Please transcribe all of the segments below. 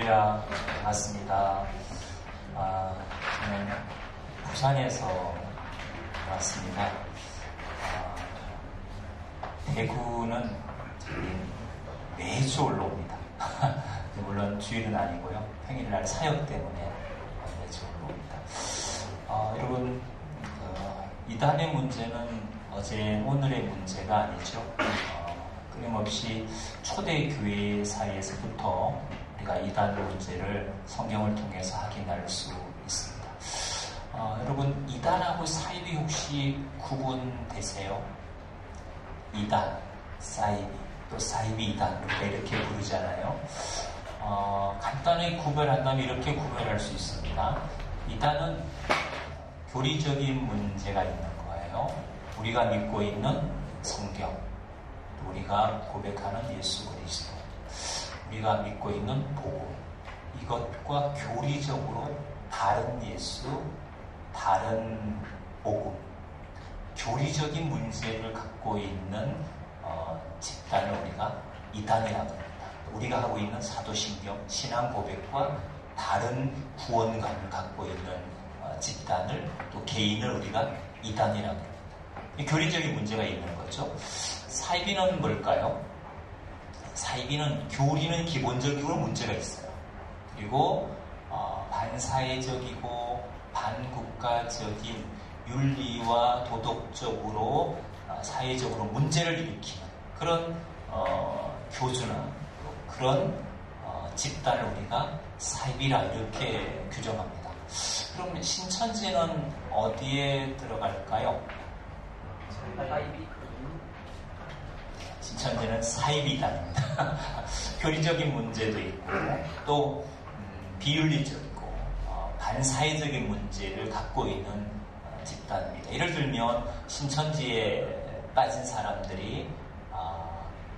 할렐루야, 반갑습니다. 저는 부산에서 왔습니다. 대구는 매주 올라옵니다. 물론 주일은 아니고요. 평일날 사역 때문에 매주 올라옵니다. 여러분, 이단의 문제는 어제 오늘의 문제가 아니죠. 끊임없이 초대교회 사이에서부터 우리가 이단 문제를 성경을 통해서 확인할 수 있습니다. 여러분, 이단하고 사이비 혹시 구분되세요? 이단, 사이비, 또 사이비 이단 이렇게 부르잖아요. 간단히 구별한다면 이렇게 구별할 수 있습니다. 이단은 교리적인 문제가 있는 거예요. 우리가 믿고 있는 성경, 우리가 고백하는 예수 그리스도, 우리가 믿고 있는 복음, 이것과 교리적으로 다른 예수, 다른 복음, 교리적인 문제를 갖고 있는 집단을 우리가 이단이라고 합니다. 우리가 하고 있는 사도신경, 신앙 고백과 다른 구원관을 갖고 있는 집단을, 또 개인을 우리가 이단이라고 합니다. 교리적인 문제가 있는 거죠. 사이비는 뭘까요? 사이비는 교리는 기본적으로 문제가 있어요. 그리고 반사회적이고 반국가적인 윤리와 도덕적으로 사회적으로 문제를 일으키는 그런 교주나 그런 집단을 우리가 사이비라 이렇게 규정합니다. 그럼 신천지는 어디에 들어갈까요? 신천지는 사이비단입니다. 교리적인 문제도 있고 또 비윤리적이고 반사회적인 문제를 갖고 있는 집단입니다. 예를 들면 신천지에 빠진 사람들이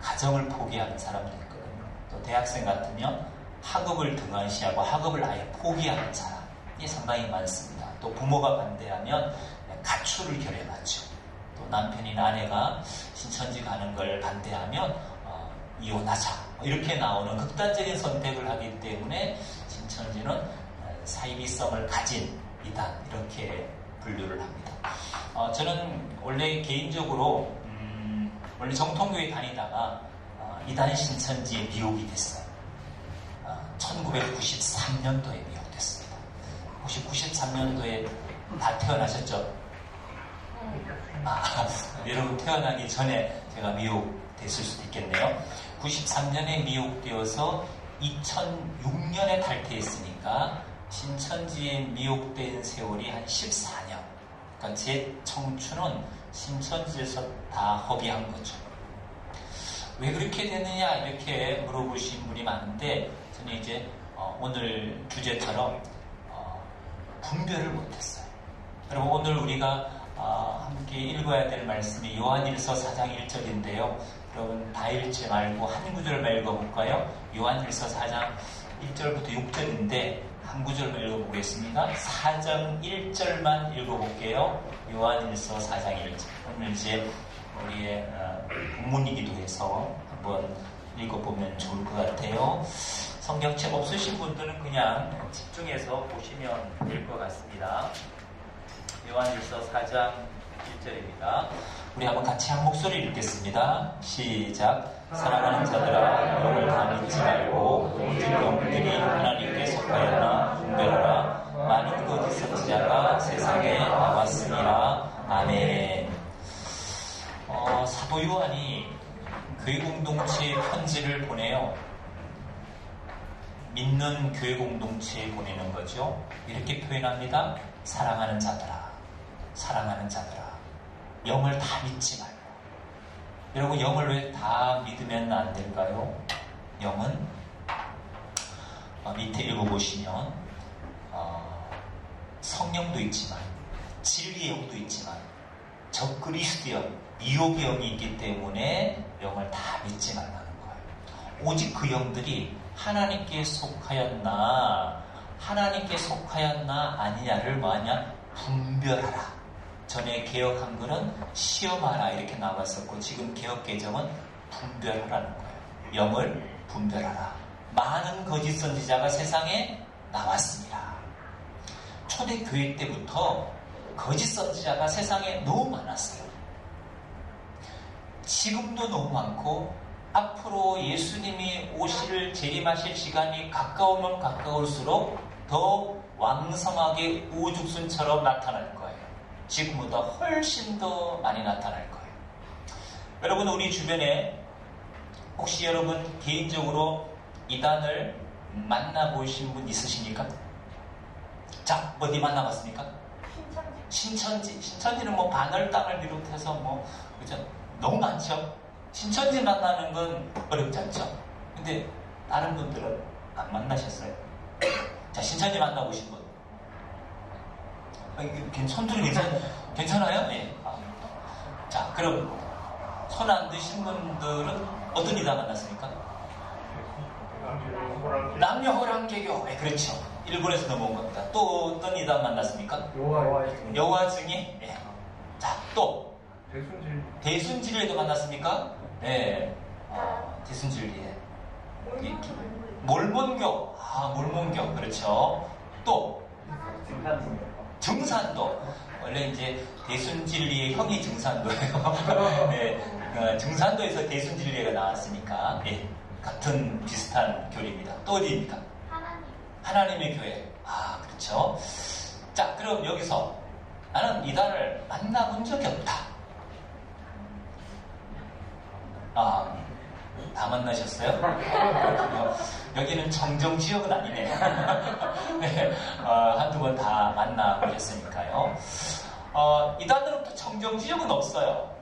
가정을 포기하는 사람도 있거든요. 또 대학생 같으면 학업을 등한시하고 학업을 아예 포기하는 사람이 상당히 많습니다. 또 부모가 반대하면 가출을 결행하죠. 또 남편이나 아내가 신천지 가는 걸 반대하면 이혼하자, 이렇게 나오는 극단적인 선택을 하기 때문에 신천지는 사이비성을 가진 이단, 이렇게 분류를 합니다. 저는 원래 개인적으로 원래 정통교회 다니다가 이단 신천지에 미혹이 됐어요. 1993년도에 미혹됐습니다. 혹시 93년도에 다 태어나셨죠? 여러분 태어나기 전에 제가 미혹됐을 수도 있겠네요. 93년에 미혹되어서 2006년에 탈퇴했으니까 신천지에 미혹된 세월이 한 14년. 그러니까 제 청춘은 신천지에서 다 허비한 거죠. 왜 그렇게 됐느냐 이렇게 물어보신 분이 많은데 저는 이제 오늘 주제처럼 분별을 못했어요. 여러분, 오늘 우리가 함께 읽어야 될 말씀이 요한일서 4장 1절인데요. 여러분 다 읽지 말고 한 구절만 읽어볼까요? 요한일서 4장 1절부터 6절인데 한 구절만 읽어보겠습니다. 4장 1절만 읽어볼게요. 요한일서 4장 1절. 오늘 이제 우리의 본문이기도 해서 한번 읽어보면 좋을 것 같아요. 성경책 없으신 분들은 그냥 집중해서 보시면 될 것 같습니다. 요한일서 4장 1절입니다. 우리 한번 같이 한 목소리 읽겠습니다. 시작. 사랑하는 자들아, 영을 다 믿지 말고 오직 영들이 하나님께 속하였나 분별하라. 많은 거짓 선지자가 세상에 나왔으니라. 아멘. 사도 요한이 교회 공동체에 편지를 보내요. 믿는 교회 공동체에 보내는 거죠. 이렇게 표현합니다. 사랑하는 자들아, 사랑하는 자들아, 영을 다 믿지 말고. 여러분, 영을 왜 다 믿으면 안 될까요? 영은 밑에 읽어보시면 성령도 있지만 진리의 영도 있지만 적그리스도 영, 미혹의 영이 있기 때문에 영을 다 믿지 말라는 거예요. 오직 그 영들이 하나님께 속하였나 아니냐를 뭐하냐? 분별하라. 전에 개혁 한글은 시험하라 이렇게 나왔었고 지금 개혁 개정은 분별하라는 거예요. 영을 분별하라. 많은 거짓 선지자가 세상에 나왔습니다. 초대교회 때부터 거짓 선지자가 세상에 너무 많았어요. 지금도 너무 많고 앞으로 예수님이 오실 재림하실 시간이 가까우면 가까울수록 더 왕성하게 우죽순처럼 나타날 거예요. 지금보다 훨씬 더 많이 나타날 거예요. 여러분, 우리 주변에 혹시 여러분 개인적으로 이단을 만나보신 분 있으십니까? 자, 어디 만나봤습니까? 신천지는 뭐 반월당을 비롯해서 뭐 그죠? 너무 많죠? 신천지 만나는 건 어렵지 않죠? 근데 다른 분들은 안 만나셨어요? 자, 신천지 만나보신 분. 손들이 괜찮아요? 네. 자, 그럼 손 안 드신 분들은 어떤 이단 만났습니까? 남녀호랑개교. 네, 그렇죠. 일본에서 넘어온 겁니다. 또 어떤 이단 만났습니까? 여화증이. 네. 자, 또 대순진리에도 만났습니까? 네. 대순진리에. 몰몬교. 몰몬교. 그렇죠. 또 증산도. 원래 이제 대순진리의 형이 증산도예요. 네. 증산도에서 대순진리가 나왔으니까 네. 같은 비슷한 교리입니다. 또 어디입니까? 하나님의 교회. 그렇죠. 자, 그럼 여기서 나는 이단을 만나본 적이 없다. 다 만나셨어요? 여기는 청정 지역은 아니네요. 네, 한두 번 다 만나보셨으니까요. 이단으로부터 청정 지역은 없어요.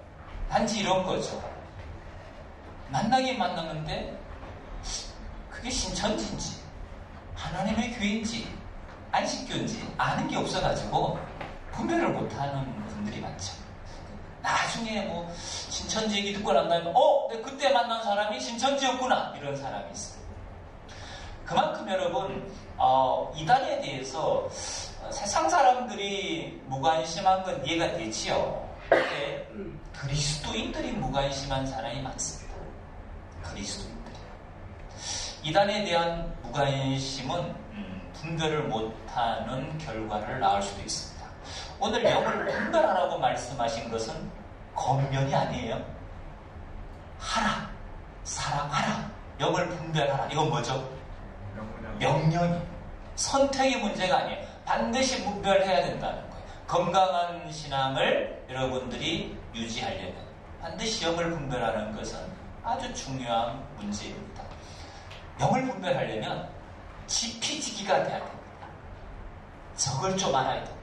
단지 이런 거죠. 만나긴 만났는데 그게 신천지인지 하나님의 교회인지 안식교인지 아는 게 없어가지고 분별을 못하는 분들이 많죠. 나중에 뭐 신천지 얘기 듣고 난 다음에 내가 그때 만난 사람이 신천지였구나 이런 사람이 있어요. 그만큼 여러분 이단에 대해서 세상 사람들이 무관심한 건 이해가 되지요. 근데 그리스도인들이 무관심한 사람이 많습니다. 그리스도인들이. 이단에 대한 무관심은 분별을 못하는 결과를 낳을 수도 있습니다. 오늘 영을 분별하라고 말씀하신 것은 권면이 아니에요. 하라, 사랑하라, 영을 분별하라. 이건 뭐죠? 명령이. 선택의 문제가 아니에요. 반드시 분별해야 된다는 거예요. 건강한 신앙을 여러분들이 유지하려면 반드시 영을 분별하는 것은 아주 중요한 문제입니다. 영을 분별하려면 지피지기가 돼야 됩니다. 적을 좀 알아야 됩니다.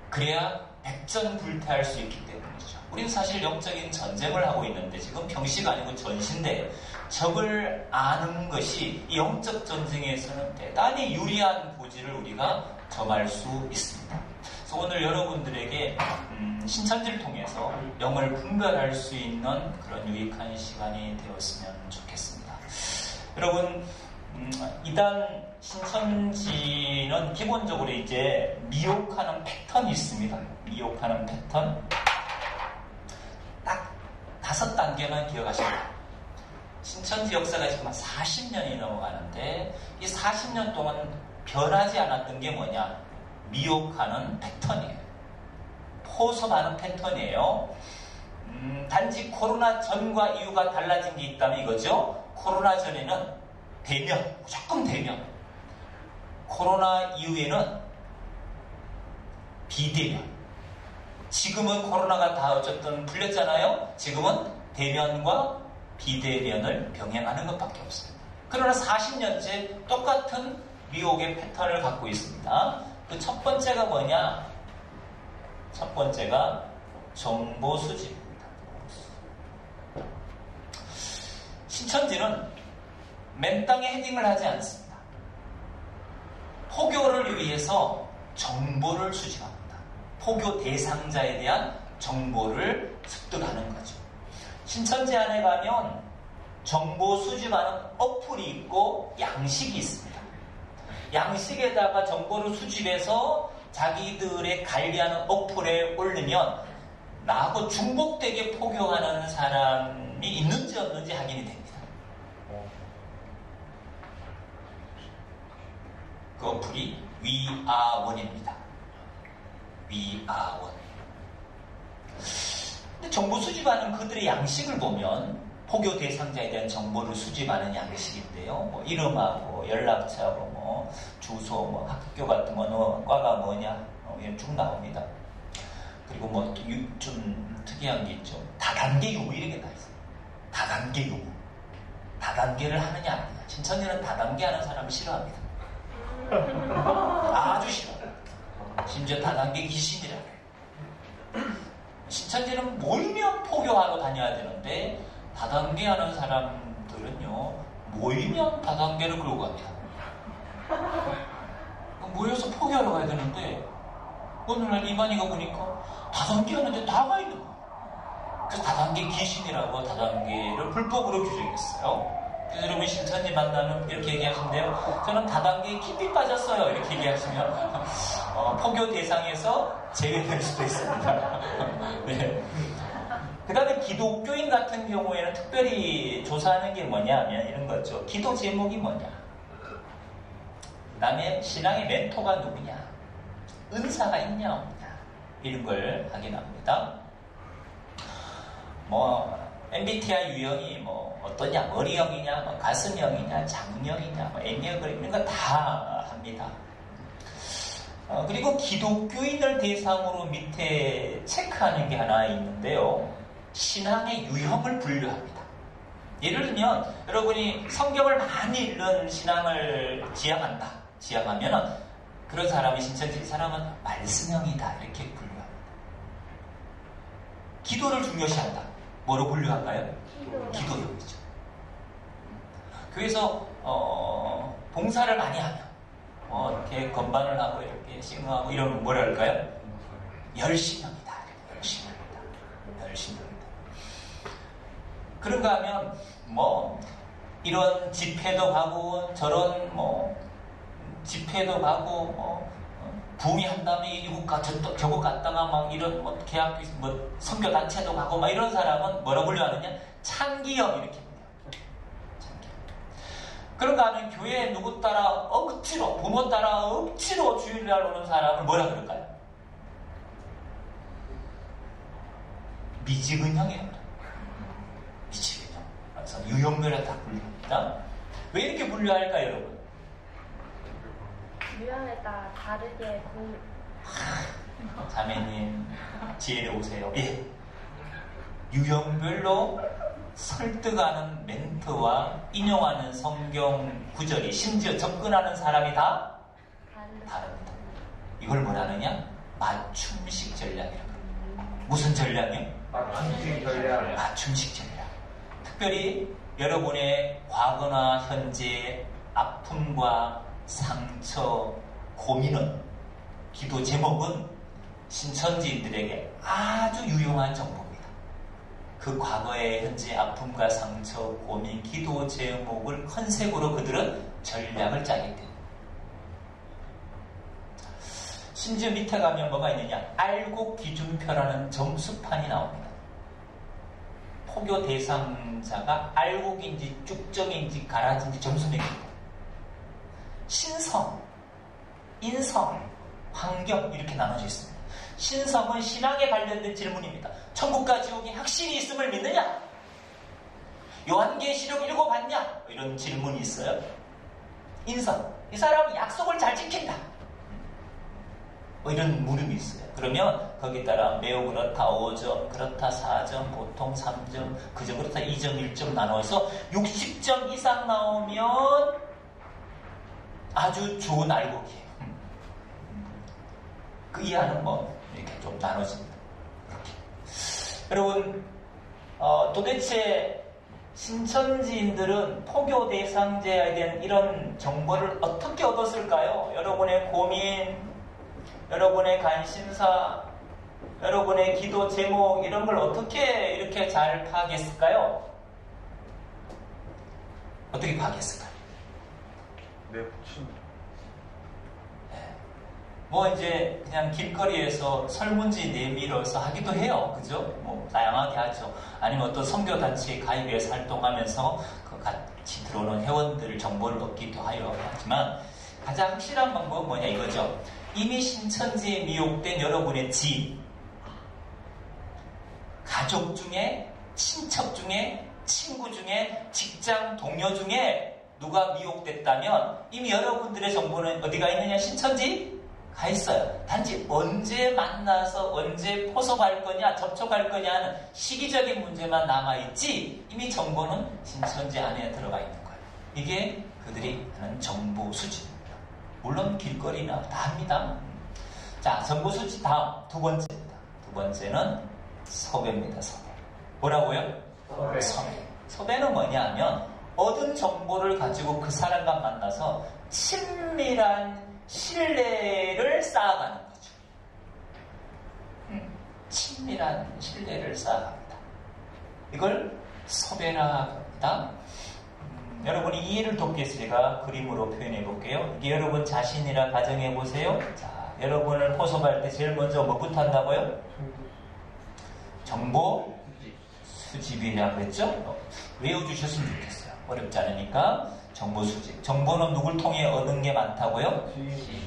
그래야 백전불태할 수 있기 때문이죠. 우리는 사실 영적인 전쟁을 하고 있는데 지금 평시가 아니고 전시인데 적을 아는 것이 이 영적 전쟁에서는 대단히 유리한 고지를 우리가 점할 수 있습니다. 그래서 오늘 여러분들에게 신천지를 통해서 영을 분별할 수 있는 그런 유익한 시간이 되었으면 좋겠습니다. 여러분, 이단 신천지는 기본적으로 이제 미혹하는 패턴이 있습니다. 미혹하는 패턴. 딱 5단계만 기억하십니다. 신천지 역사가 지금 한 40년이 넘어가는데 이 40년 동안 변하지 않았던 게 뭐냐? 미혹하는 패턴이에요. 포섭하는 패턴이에요. 단지 코로나 전과 이후가 달라진 게 있다면 이거죠. 코로나 전에는 대면, 무조건 대면. 코로나 이후에는 비대면. 지금은 코로나가 다 어쨌든 풀렸잖아요. 지금은 대면과 비대면을 병행하는 것밖에 없습니다. 그러나 40년째 똑같은 미혹의 패턴을 갖고 있습니다. 그 첫 번째가 뭐냐? 첫 번째가 정보 수집입니다. 신천지는 맨땅에 헤딩을 하지 않습니다. 포교를 위해서 정보를 수집합니다. 포교 대상자에 대한 정보를 습득하는 거죠. 신천지 안에 가면 정보 수집하는 어플이 있고 양식이 있습니다. 양식에다가 정보를 수집해서 자기들의 관리하는 어플에 올리면 나하고 중복되게 포교하는 사람이 있는지 없는지 확인이 됩니다. 그 어플이 위아원입니다. 위아원. 근데 정보 수집하는 그들의 양식을 보면 포교 대상자에 대한 정보를 수집하는 양식인데요. 뭐 이름하고 연락처하고 뭐 주소, 뭐 학교 같은 거, 너 과가 뭐냐, 이런 쭉 나옵니다. 그리고 뭐 좀 특이한 게 있죠. 다단계 요구 이런 게 다 있어요. 다단계 요구. 다단계를 하느냐 안 하느냐. 신천지는 다단계 하는 사람을 싫어합니다. 아주 싫어합니다. 심지어 다단계 귀신이라 그래요. 신천지는 모이면 포교하러 다녀야 되는데 다단계 하는 사람들은요 모이면 다단계를 끌고 갑니다. 모여서 포교하러 가야 되는데 오늘날 이만희가 보니까 다단계 하는데 나가 있는 거예요. 그래서 다단계 귀신이라고 다단계를 불법으로 규정했어요. 그래서 여러분 신천지 만나면 이렇게 얘기하시는데요. 저는 다단계에 깊이 빠졌어요. 이렇게 얘기하시면 포교 대상에서 제외될 수도 있습니다. 네. 그 다음에 기독교인 같은 경우에는 특별히 조사하는 게 뭐냐면 이런 거죠. 기도 제목이 뭐냐. 그 다음에 신앙의 멘토가 누구냐. 은사가 있냐 없냐. 이런 걸 확인합니다. 뭐 MBTI 유형이 뭐 어떠냐, 머리형이냐, 뭐 가슴형이냐, 장형이냐, 뭐 애니어그램 이런 거 다 합니다. 그리고 기독교인을 대상으로 밑에 체크하는 게 하나 있는데요. 신앙의 유형을 분류합니다. 예를 들면 여러분이 성경을 많이 읽는 신앙을 지향하면은 그런 사람이 신천지 사람은 말씀형이다 이렇게 분류합니다. 기도를 중요시한다. 뭐로 분류할까요? 기도형이죠. 교회에서 봉사를 많이 하면 이렇게 건반을 하고 이렇게 싱하고 이러면 뭐라 할까요? 열심형이다. 열심형이다. 그런가 하면 뭐 이런 집회도 가고 저런 뭐 집회도 가고 뭐 붐이 한 다음에 이국 저국 갔다가 막 이런 뭐 계약 뭐 선교 단체도 가고 막 이런 사람은 뭐라 불려하느냐? 창기형 이렇게 합니다. 창기형. 그런가 하면 교회에 누구 따라 억지로 부모 따라 억지로 주일날 오는 사람을 뭐라 그럴까요? 미지근형이에요. 미지근형. 그래서 유형별에 다 분류합니다. 왜 이렇게 분류할까요, 여러분? 유형에 따라 다르게 자매님 지혜를 오세요. 예. 유형별로 설득하는 멘트와 인용하는 성경 구절이 심지어 접근하는 사람이 다 다릅니다. 이걸 뭐라느냐? 맞춤식 전략이라고 합니다. 무슨 전략이요? 맞춤식 전략. 맞춤식 전략. 특별히 여러분의 과거나 현재 아픔과 상처, 고민은, 기도 제목은 신천지인들에게 아주 유용한 정보입니다. 그 과거의 현재 아픔과 상처, 고민, 기도 제목을 컨셉으로 그들은 전략을 짜게 됩니다. 심지어 밑에 가면 뭐가 있느냐? 알곡 기준표라는 점수판이 나옵니다. 포교 대상자가 알곡인지 쭉정인지 가라지인지 점수 매깁니다. 신성, 인성, 환경 이렇게 나눠져 있습니다. 신성은 신앙에 관련된 질문입니다. 천국과 지옥이 확실히 있음을 믿느냐? 요한계시록 읽어봤냐? 이런 질문이 있어요. 인성, 이 사람은 약속을 잘 지킨다. 뭐 이런 물음이 있어요. 그러면 거기에 따라 매우 그렇다 5점, 그렇다 4점, 보통 3점, 그저 그렇다 2점, 1점 나눠서 60점 이상 나오면 아주 좋은 알곡이에요. 그 이하는 뭐 이렇게 좀 나눠집니다. 이렇게. 여러분 도대체 신천지인들은 포교 대상자에 대한 이런 정보를 어떻게 얻었을까요? 여러분의 고민, 여러분의 관심사, 여러분의 기도 제목 이런 걸 어떻게 이렇게 잘 파악했을까요? 어떻게 파악했을까요? 내 부친. 뭐 이제 그냥 길거리에서 설문지 내밀어서 하기도 해요. 그죠? 뭐 다양하게 하죠. 아니면 어떤 선교단체에 가입해서 활동하면서 그 같이 들어오는 회원들 정보를 얻기도 하요. 하지만 가장 확실한 방법은 뭐냐 이거죠. 이미 신천지에 미혹된 여러분의 지인, 가족 중에, 친척 중에, 친구 중에, 직장 동료 중에 누가 미혹됐다면 이미 여러분들의 정보는 어디가 있느냐? 신천지 가 있어요. 단지 언제 만나서 언제 포섭할 거냐, 접촉할 거냐 하는 시기적인 문제만 남아있지 이미 정보는 신천지 안에 들어가 있는 거예요. 이게 그들이 하는 정보 수집입니다. 물론 길거리나 다 합니다. 자, 정보 수집 다음 두 번째입니다. 두 번째는 섭외입니다. 섭외. 뭐라고요? 섭외. 섭외는 뭐냐 하면 얻은 정보를 가지고 그 사람과 만나서 친밀한 신뢰를 쌓아가는 거죠. 친밀한 신뢰를 쌓아갑니다. 이걸 섭외라 합니다. 여러분이 이해를 돕기 위해서 제가 그림으로 표현해 볼게요. 이게 여러분 자신이라 가정해 보세요. 자, 여러분을 포섭할 때 제일 먼저 뭐부터 한다고요? 정보 수집이라고 했죠? 외워주셨으면 좋겠어요. 어렵지 않으니까. 정보 수집. 정보는 누굴 통해 얻은 게 많다고요?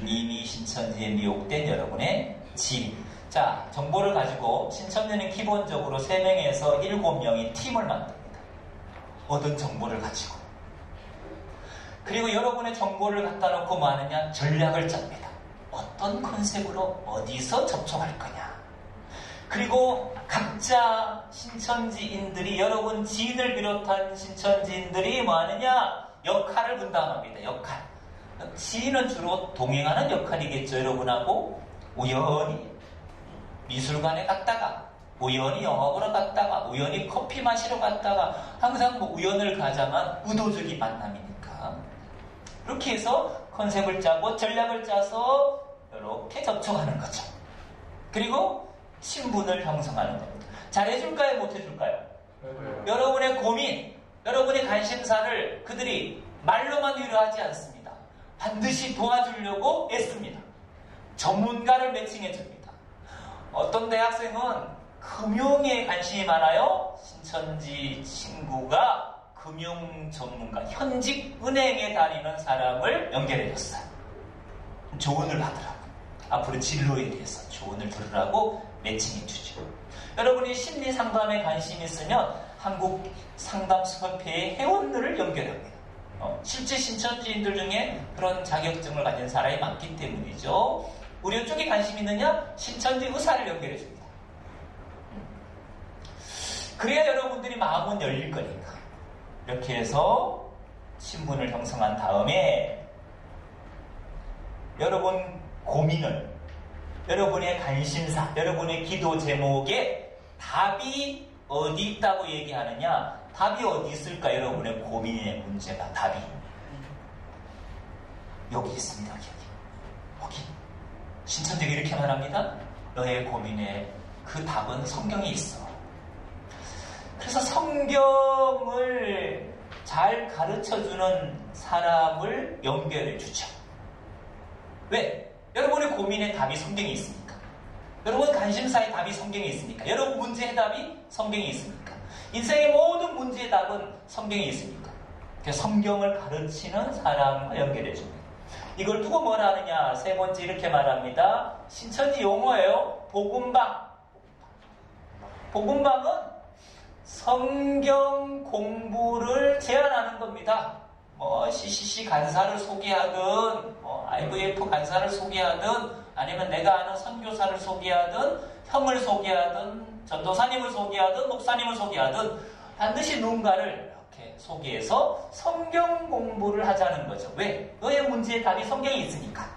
이미 신천지에 미혹된 여러분의 지인. 자, 정보를 가지고 신천지는 기본적으로 3명에서 7명이 팀을 만듭니다. 얻은 정보를 가지고. 그리고 여러분의 정보를 갖다 놓고 뭐 하느냐? 전략을 짭니다. 어떤 컨셉으로 어디서 접촉할 거냐. 그리고 각자 신천지인들이, 여러분 지인을 비롯한 신천지인들이 뭐 하느냐? 역할을 분담합니다. 역할. 지인은 주로 동행하는 역할이겠죠. 여러분하고 우연히 미술관에 갔다가, 우연히 영화 보러 갔다가, 우연히 커피 마시러 갔다가, 항상 뭐 우연을 가자만 의도적인 만남이니까. 그렇게 해서 컨셉을 짜고 전략을 짜서 이렇게 접촉하는 거죠. 그리고 친분을 형성하는 겁니다. 잘해줄까요? 못해줄까요? 여러분의 고민, 여러분의 관심사를 그들이 말로만 위로하지 않습니다. 반드시 도와주려고 애씁니다. 전문가를 매칭해줍니다. 어떤 대학생은 금융에 관심이 많아요. 신천지 친구가 금융 전문가, 현직 은행에 다니는 사람을 연결해줬어요. 조언을 하더라고요. 앞으로 진로에 대해서 조언을 들으라고 매칭해주죠. 여러분이 심리 상담에 관심이 있으면 한국 상담수협회의 회원들을 연결합니다. 실제 신천지인들 중에 그런 자격증을 가진 사람이 많기 때문이죠. 우리 쪽에 관심 있느냐? 신천지 의사를 연결해줍니다. 그래야 여러분들이 마음은 열릴 거니까. 이렇게 해서 친분을 형성한 다음에 여러분 고민을, 여러분의 관심사, 여러분의 기도 제목에 답이 어디 있다고 얘기하느냐? 답이 어디 있을까? 여러분의 고민의 문제가 답이 여기 있습니다. 여기. 신천지가 이렇게 말합니다. 너의 고민에 그 답은 성경에 있어. 그래서 성경을 잘 가르쳐주는 사람을 연결해 주죠. 왜? 여러분의 고민의 답이 성경에 있으니까. 여러분 관심사의 답이 성경에 있으니까. 여러분 문제의 답이 성경에 있으니까. 인생의 모든 문제의 답은 성경에 있으니까. 그래서 성경을 가르치는 사람과 연결해 줍니다. 이걸 두고 뭘 하느냐? 세 번째 이렇게 말합니다. 신천지 용어예요. 복음방. 복음방은 성경 공부를 제안하는 겁니다. 뭐 CCC 간사를 소개하든, 뭐 IVF 간사를 소개하든, 아니면 내가 아는 선교사를 소개하든, 형을 소개하든, 전도사님을 소개하든, 목사님을 소개하든 반드시 누군가를 이렇게 소개해서 성경 공부를 하자는 거죠. 왜? 너의 문제의 답이 성경에 있으니까.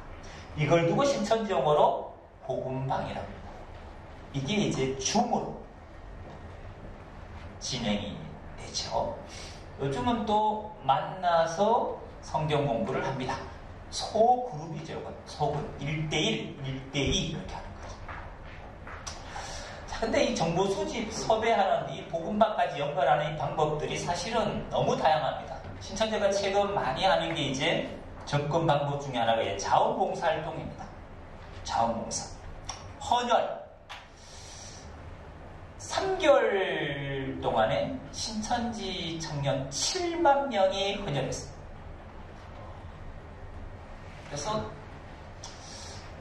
이걸 두고 신천지 용어로 복음방이라고 합니다. 이게 이제 줌으로 진행이 되죠. 요즘은 또 만나서 성경 공부를 합니다. 소그룹이죠. 소그룹. 1대1, 1대2 이렇게 하는 거죠. 자, 근데 이 정보 수집, 섭외하는 이 복음방까지 연결하는 이 방법들이 사실은 너무 다양합니다. 신천지가 최근 많이 하는 게 이제 접근 방법 중에 하나가 이제 자원봉사 활동입니다. 자원봉사. 헌혈. 3개월 동안에 신천지 청년 7만 명이 헌혈했습니다. 그래서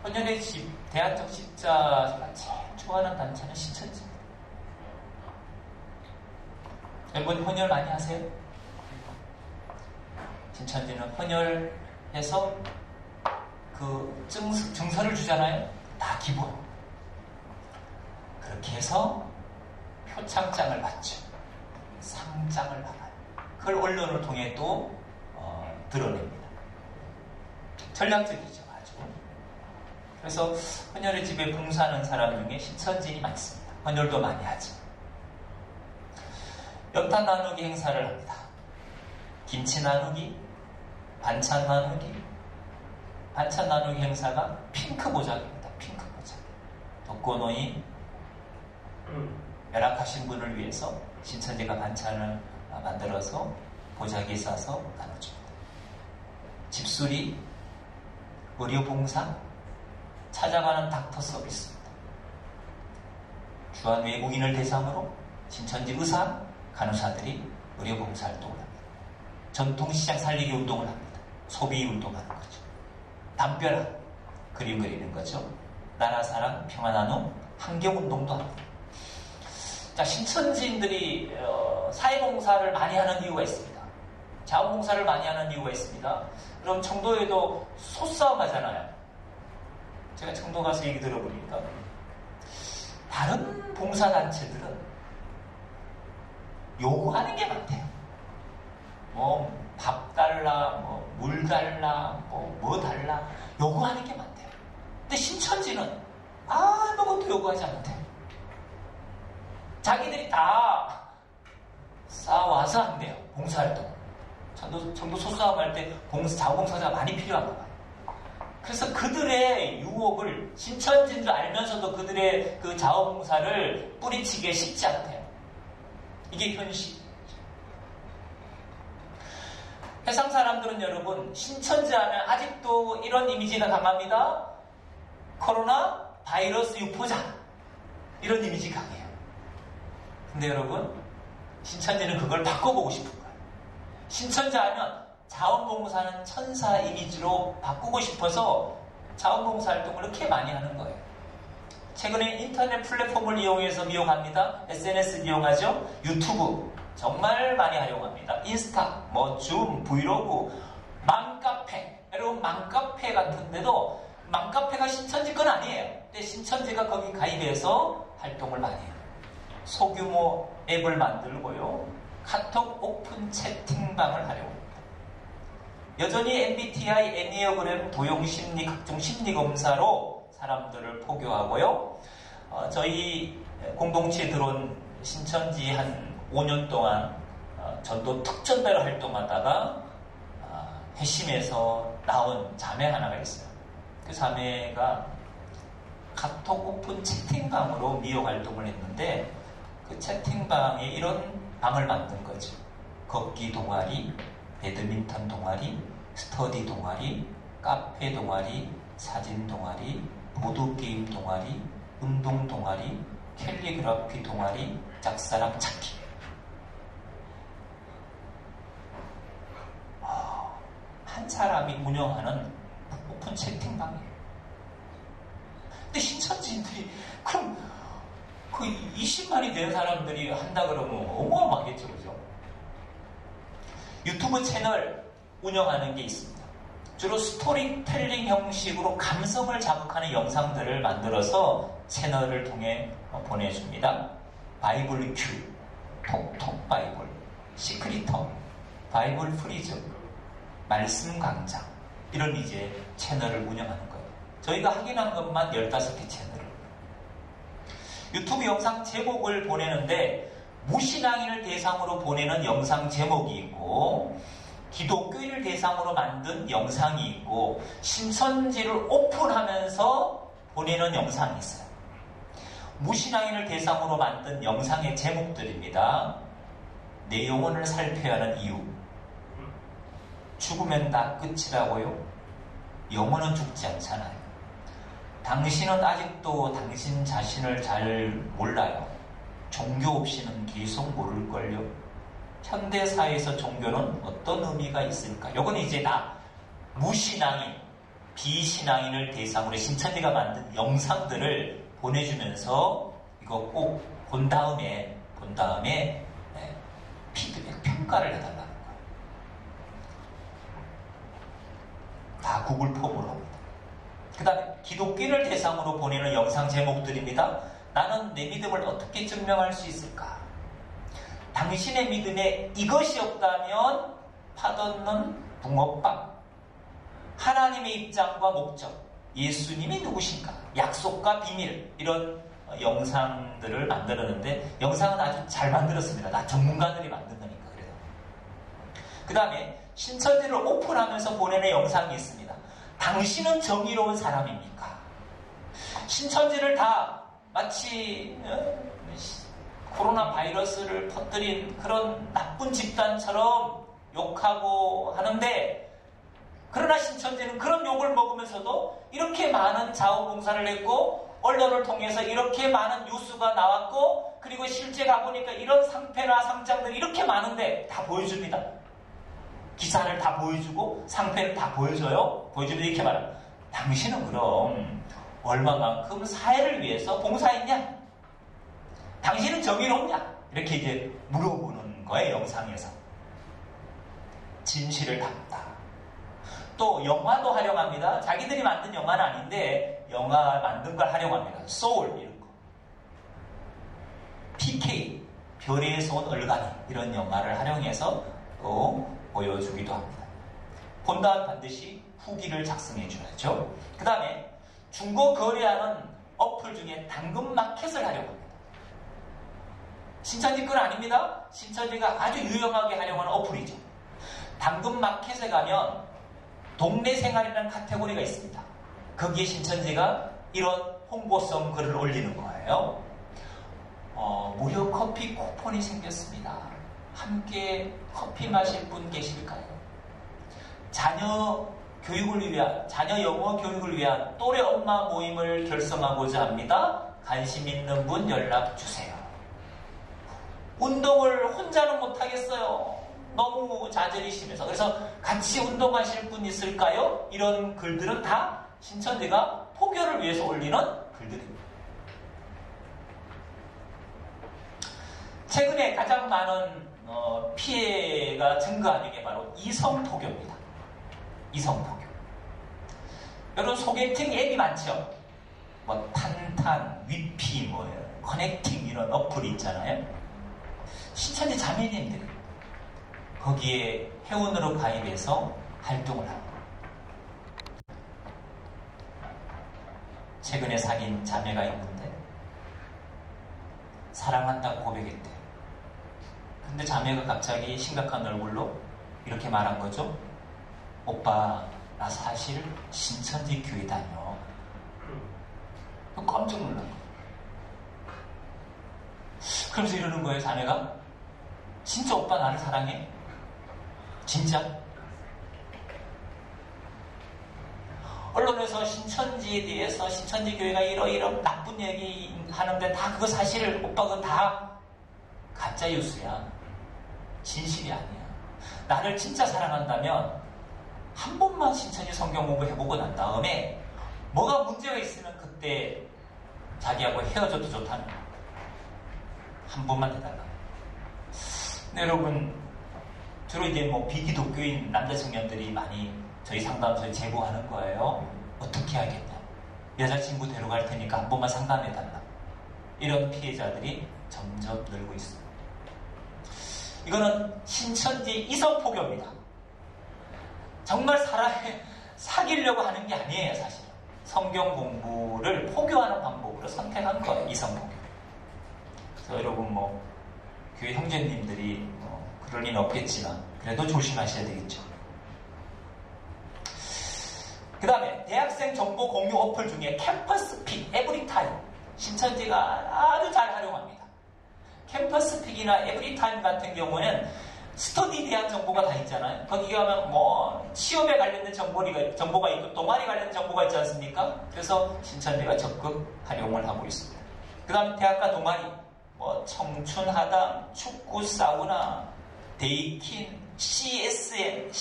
헌혈의 집, 대한적 십자가 제일 좋아하는 단체는 신천지입니다. 여러분 헌혈 많이 하세요? 신천지는 헌혈해서 그 증서를 주잖아요. 다 기부합니다. 그렇게 해서 표창장을 받죠. 상장을 받아요. 그걸 언론을 통해 또 드러냅니다. 전략적이죠, 아주. 그래서 헌혈의 집에 봉사하는 사람 중에 신천지인이 많습니다. 헌혈도 많이 하죠. 연탄 나누기 행사를 합니다. 김치 나누기, 반찬 나누기. 반찬 나누기 행사가 핑크 보자기입니다. 핑크 보자기. 독거노인 열악하신 분을 위해서 신천지가 반찬을 만들어서 보자기에 싸서 나눠줍니다. 집수리, 의료봉사, 찾아가는 닥터 서비스입니다. 주한 외국인을 대상으로 신천지 의사, 간호사들이 의료봉사 활동을 합니다. 전통시장 살리기 운동을 합니다. 소비 운동하는 거죠. 담벼락 그림 그리는 거죠. 나라사랑, 평화나눔, 환경운동도 합니다. 자, 신천지인들이 사회봉사를 많이 하는 이유가 있습니다. 자원봉사를 많이 하는 이유가 있습니다. 그럼 청도에도 소싸움 하잖아요. 제가 청도 가서 얘기 들어보니까 다른 봉사단체들은 요구하는 게 많대요. 뭐 밥 달라, 물 달라, 뭐 달라 요구하는 게 많대요. 근데 신천지는 아무것도 요구하지 않대요. 자기들이 다 싸워서 한대요. 봉사활동. 청도 소싸움 할 때 자원봉사자가 많이 필요한가 봐요. 그래서 그들의 유혹을 신천지인 줄 알면서도 그들의 그 자원봉사를 뿌리치기에 쉽지 않대요. 이게 현실. 해상 사람들은 여러분 신천지 하면 아직도 이런 이미지가 강합니다. 코로나 바이러스 유포자 이런 이미지 강해요. 근데 여러분 신천지는 그걸 바꿔보고 싶은 거예요. 신천지 하면 자원봉사는 천사 이미지로 바꾸고 싶어서 자원봉사 활동을 이렇게 많이 하는 거예요. 최근에 인터넷 플랫폼을 이용해서 미용합니다. SNS 이용하죠. 유튜브 정말 많이 활용합니다. 인스타, 줌, 브이로그, 맘카페. 여러분 맘카페 같은데도 맘카페가 신천지 건 아니에요. 근데 신천지가 거기 가입해서 활동을 많이 해요. 소규모 앱을 만들고요. 카톡 오픈 채팅방을 활용합니다. 여전히 MBTI, 애니어그램, 도용심리, 각종 심리검사로 사람들을 포교하고요. 저희 공동체에 들어온 신천지 한 5년 동안 전도 특전대로 활동하다가 회심에서 나온 자매 하나가 있어요. 그 자매가 카톡 오픈 채팅방으로 미용 활동을 했는데 그 채팅방에 이런 방을 만든 거죠. 걷기 동아리, 배드민턴 동아리, 스터디 동아리, 카페 동아리, 사진 동아리, 보드게임 동아리, 운동 동아리, 캘리그라피 동아리, 짝사랑 찾기. 한 사람이 운영하는 오픈 채팅방이에요. 근데 신천지인들이 그럼 그 20만이 된 사람들이 한다 그러면 어마어마하겠죠, 그죠? 유튜브 채널 운영하는 게 있습니다. 주로 스토리텔링 형식으로 감성을 자극하는 영상들을 만들어서 채널을 통해 보내줍니다. 바이블 큐, 톡톡 바이블, 시크릿홈, 바이블 프리즘, 말씀 강장 이런 이제 채널을 운영하는 거예요. 저희가 확인한 것만 15개 채널을. 유튜브 영상 제목을 보내는데 무신앙인을 대상으로 보내는 영상 제목이 있고 기독교인을 대상으로 만든 영상이 있고 신천지를 오픈하면서 보내는 영상이 있어요. 무신앙인을 대상으로 만든 영상의 제목들입니다. 내 영혼을 살펴야 하는 이유. 죽으면 다 끝이라고요? 영혼은 죽지 않잖아요. 당신은 아직도 당신 자신을 잘 몰라요. 종교 없이는 계속 모를걸요. 현대사회에서 종교는 어떤 의미가 있을까? 이건 이제 나 무신앙인 비신앙인을 대상으로 신천지가 만든 영상들을 보내주면서 이거 꼭 본 다음에 피드백 평가를 해달라는 거예요. 다 구글 폼으로 합니다. 그 다음에 기독교인을 대상으로 보내는 영상 제목들입니다. 나는 내 믿음을 어떻게 증명할 수 있을까? 당신의 믿음에 이것이 없다면 파도는 붕어빵. 하나님의 입장과 목적, 예수님이 누구신가, 약속과 비밀, 이런 영상들을 만들었는데 영상은 아주 잘 만들었습니다. 다 전문가들이 만든 거니까. 그래서 그 다음에 신천지를 오픈하면서 보내는 영상이 있습니다. 당신은 정의로운 사람입니까? 신천지를 다 마치 코로나 바이러스를 퍼뜨린 그런 나쁜 집단처럼 욕하고 하는데, 그러나 신천지는 그런 욕을 먹으면서도 이렇게 많은 자원봉사를 했고 언론을 통해서 이렇게 많은 뉴스가 나왔고, 그리고 실제 가보니까 이런 상패나 상장들이 이렇게 많은데 다 보여줍니다. 기사를 다 보여주고 상패를 다 보여줘요. 보여주면 이렇게 말합니다. 당신은 그럼 얼마만큼 사회를 위해서 봉사했냐? 당신은 정의롭냐? 이렇게 이제 물어보는 거예요. 영상에서. 진실을 담다. 또 영화도 활용합니다. 자기들이 만든 영화는 아닌데 영화 만든 걸 활용합니다. 소울 이런 거. PK 별에서 온 얼간이 이런 영화를 활용해서 또 보여주기도 합니다. 본 다음 반드시 후기를 작성해 줘야죠. 그 다음에 중고 거래하는 어플 중에 당근마켓을 활용합니다. 신천지 건 아닙니다. 신천지가 아주 유용하게 활용하는 어플이죠. 당근마켓에 가면 동네 생활이라는 카테고리가 있습니다. 거기에 신천지가 이런 홍보성 글을 올리는 거예요. 무료 커피 쿠폰이 생겼습니다. 함께 커피 마실 분 계실까요? 자녀 영어 교육을 위한 또래 엄마 모임을 결성하고자 합니다. 관심 있는 분 연락 주세요. 운동을 혼자는 못하겠어요. 너무 좌절이 심해서. 그래서 같이 운동하실 분 있을까요? 이런 글들은 다 신천지가 포교를 위해서 올리는 글들입니다. 최근에 가장 많은 피해가 증가하는 게 바로 이성포교입니다. 이성포교. 여러분 소개팅 앱이 많죠? 뭐 탄탄, 위피, 커넥팅 이런 어플이 있잖아요. 신천지 자매님들 거기에 회원으로 가입해서 활동을 합니다. 최근에 사귄 자매가 있는데 사랑한다고 고백했대요. 근데 자매가 갑자기 심각한 얼굴로 이렇게 말한 거죠. 오빠, 나 사실 신천지 교회 다녀. 깜짝 놀란 거예요. 그러면서 이러는 거예요, 자매가. 진짜 오빠 나를 사랑해? 진짜? 언론에서 신천지에 대해서 신천지 교회가 이런 나쁜 얘기 하는데 다 그거 사실 오빠 그거 다 가짜 뉴스야. 진실이 아니야. 나를 진짜 사랑한다면 한 번만 신천지 성경 공부해보고 난 다음에 뭐가 문제가 있으면 그때 자기하고 헤어져도 좋다는 거야. 한 번만 해달라. 근데 여러분, 주로 이제 비기독교인 남자 청년들이 많이 저희 상담소에 제보하는 거예요. 어떻게 하겠냐. 여자친구 데려갈 테니까 한 번만 상담해달라. 이런 피해자들이 점점 늘고 있습니다. 이거는 신천지 이성포교입니다. 정말 사귀려고 하는 게 아니에요, 사실. 성경 공부를 포교하는 방법으로 선택한 거예요, 이성포교. 그래서 여러분 교회 형제님들이 그럴 리는 없겠지만 그래도 조심하셔야 되겠죠. 그 다음에 대학생 정보 공유 어플 중에 캠퍼스픽, 에브리타임 신천지가 아주 잘 활용합니다. 캠퍼스픽이나 에브리타임 같은 경우는 스터디에 대한 정보가 다 있잖아요. 거기 가면 취업에 관련된 정보가 있고 동아리 관련된 정보가 있지 않습니까? 그래서 신천지가 적극 활용을 하고 있습니다. 그 다음에 대학가 동아리 청춘하담, 축구, 사우나, 데이킨, CSM은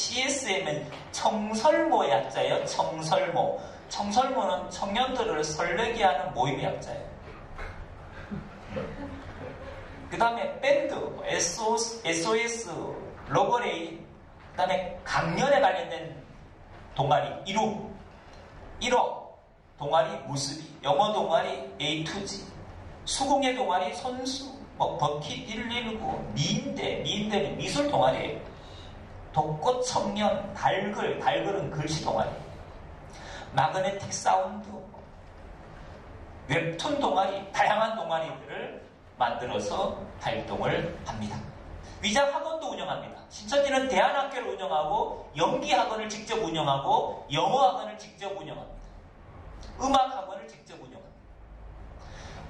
청설모의 약자예요. 청설모. 청설모는 청년들을 설레게 하는 모임의 약자예요. 그 다음에 밴드, SOS, 러버레이, 그 다음에 강연에 관련된 동아리, 이룸, 1억, 동아리, 무스비, 영어 동아리, A2G, 수공예 동아리, 손수, 버킷 119, 미인대는 미술 동아리예요. 독꽃 청년, 달글은 글씨 동아리, 마그네틱 사운드, 웹툰 동아리, 다양한 동아리들을 만들어서 활동을 합니다. 위장 학원도 운영합니다. 신천지는 대안학교를 운영하고 연기 학원을 직접 운영하고 영어 학원을 직접 운영합니다. 음악 학원을 직접 운영합니다.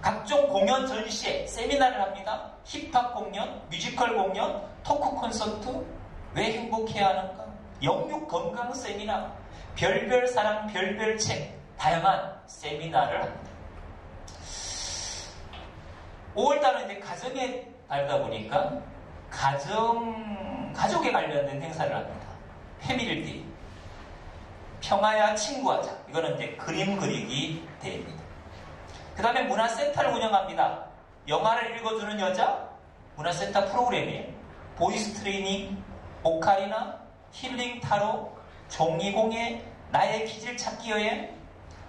각종 공연 전시회, 세미나를 합니다. 힙합 공연, 뮤지컬 공연, 토크 콘서트, 왜 행복해야 하는가, 영육 건강 세미나, 별별 사랑, 별별 책, 다양한 세미나를 합니다. 5월달은 이제 가정에 달다 보니까 가족에 관련된 행사를 합니다. 패밀리데이, 평화야 친구하자. 이거는 이제 그림 그리기 대회입니다. 그 다음에 문화센터를 운영합니다. 영화를 읽어주는 여자 문화센터 프로그램이에요. 보이스 트레이닝, 오카리나, 힐링 타로, 종이공예, 나의 기질 찾기 여행,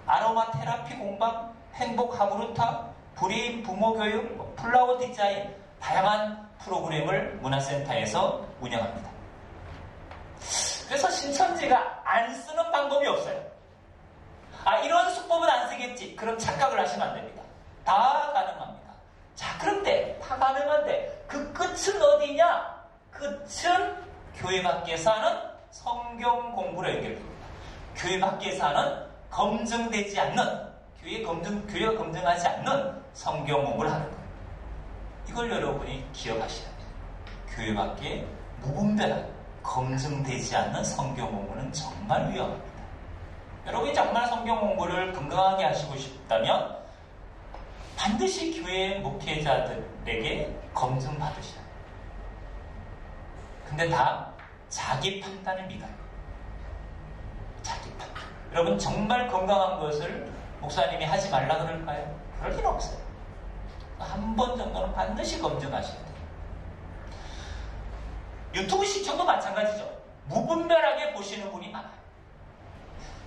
아로마 테라피 공방, 행복 하부루타, 브레인 부모 교육, 플라워 디자인, 다양한 프로그램을 문화센터에서 운영합니다. 그래서 신천지가 안 쓰는 방법이 없어요. 이런 수법은 안 쓰겠지. 그럼 착각을 하시면 안 됩니다. 다 가능합니다. 자, 그런데 다 가능한데 그 끝은 어디냐? 끝은 교회 밖에서 하는 성경 공부로 연결됩니다. 교회 밖에서 하는 검증되지 않는, 교회가 검증하지 않는 성경 공부를 하는 거예요. 이걸 여러분이 기억하셔야 돼요. 교회 밖에 무분별한 검증되지 않는 성경 공부는 정말 위험합니다. 여러분이 정말 성경 공부를 건강하게 하시고 싶다면 반드시 교회 목회자들에게 검증받으셔야 돼요. 근데 다 자기 판단을 믿어요. 자기 판단. 여러분 정말 건강한 것을 목사님이 하지 말라 그럴까요? 그럴 필요 없어요. 한 번 정도는 반드시 검증하셔야 돼요. 유튜브 시청도 마찬가지죠. 무분별하게 보시는 분이 많아요.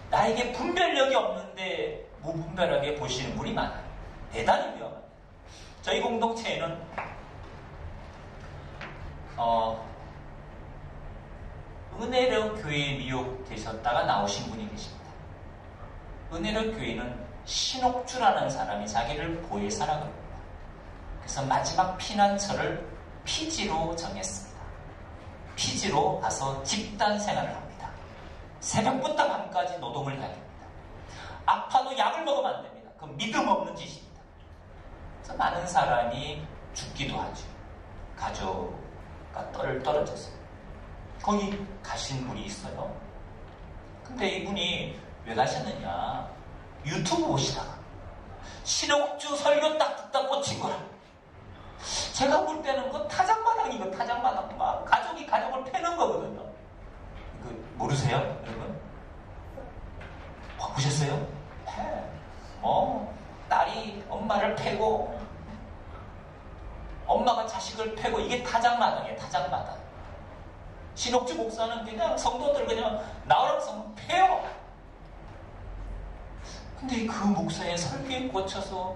나에게 분별력이 없는데 무분별하게 보시는 분이 많아요. 대단히 위험합니다. 저희 공동체에는 은혜로 교회에 미혹되셨다가 나오신 분이 계십니다. 은혜로 교회는 신옥주라는 사람이 자기를 보혜 사라고 합니다. 그래서 마지막 피난처를 피지로 정했습니다. 피지로 가서 집단 생활을 합니다. 새벽부터 밤까지 노동을 해야 됩니다. 아파도 약을 먹으면 안 됩니다. 그건 믿음 없는 짓입니다. 그래서 많은 사람이 죽기도 하죠. 가족과 떨어졌어요. 거기 가신 분이 있어요. 근데 이분이 왜 가셨느냐? 유튜브 보시다가 신옥주 설교 딱 듣다 꽂힌 거라. 제가 볼 때는 그 타작마당이고 타작마당 막 가족이 가족을 패는 거거든요. 모르세요, 여러분? 보셨어요? 딸이 엄마를 패고 엄마가 자식을 패고 이게 타작마당이에요. 타작마당. 신옥주 목사는 그냥 성도들 그냥 나오라고 성도 패요. 근데 그 목사의 설교에 꽂혀서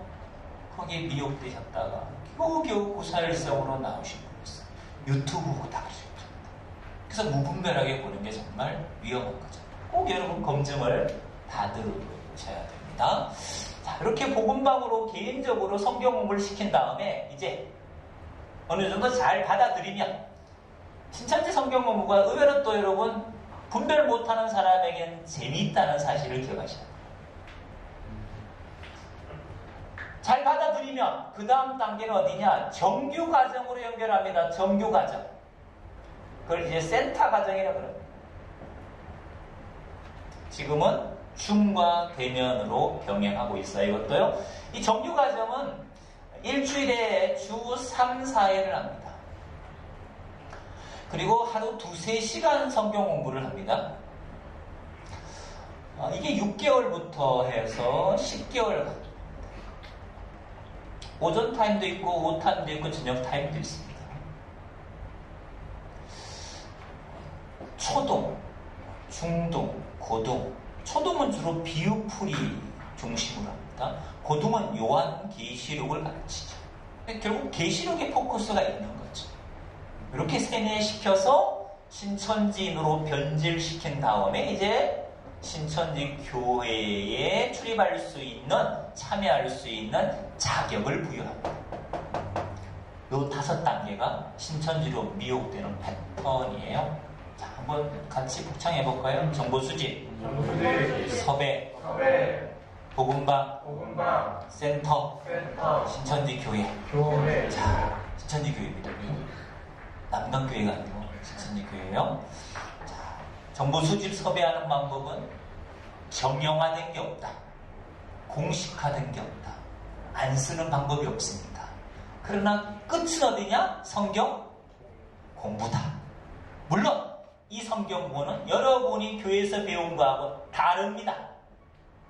거기에 미혹되셨다가 겨우겨우 구살성으로 나오신 분이었어요. 유튜브 보다 그러셨죠. 그래서 무분별하게 보는 게 정말 위험한 거죠. 꼭 여러분 검증을 받으셔야 됩니다. 자, 이렇게 복음방으로 개인적으로 성경 공부를 시킨 다음에 이제 어느 정도 잘 받아들이면 신천지 성경 공부가 의외로 또 여러분 분별 못하는 사람에게는 재미있다는 사실을 기억하셔야 돼요. 잘 받아들이면 그 다음 단계는 어디냐? 정규 과정으로 연결합니다. 정규 과정. 그걸 이제 센터 과정이라고 그럽니다. 지금은 중과 대면으로 병행하고 있어요. 이것도요. 이 정규 과정은 일주일에 주 3, 4회를 합니다. 그리고 하루 2-3시간 성경 공부를 합니다. 이게 6개월부터 해서 10개월, 오전 타임도 있고 오후 타임도 있고 저녁 타임도 있습니다. 초동, 중동, 고동. 초동은 주로 비유풀이 중심으로 합니다. 고동은 요한계시록을 가르치죠. 결국 계시록에 포커스가 있는 거죠. 이렇게 세뇌시켜서 신천지인으로 변질시킨 다음에 이제 신천지 교회에 출입할 수 있는, 참여할 수 있는 자격을 부여합니다. 요 5단계가 신천지로 미혹되는 패턴이에요. 자, 한번 같이 복창해 볼까요? 정보 수집, 섭외, 복음방, 센터, 신천지 교회. 자, 신천지 교회입니다. 남강교회가 아니고 신천지 교회예요. 자, 정보 수집 섭외하는 방법은 정형화된 게 없다. 공식화된 게 없다. 안 쓰는 방법이 없습니다. 그러나 끝은 어디냐? 성경 공부다. 물론 이 성경 공부는 여러분이 교회에서 배운 거하고 다릅니다.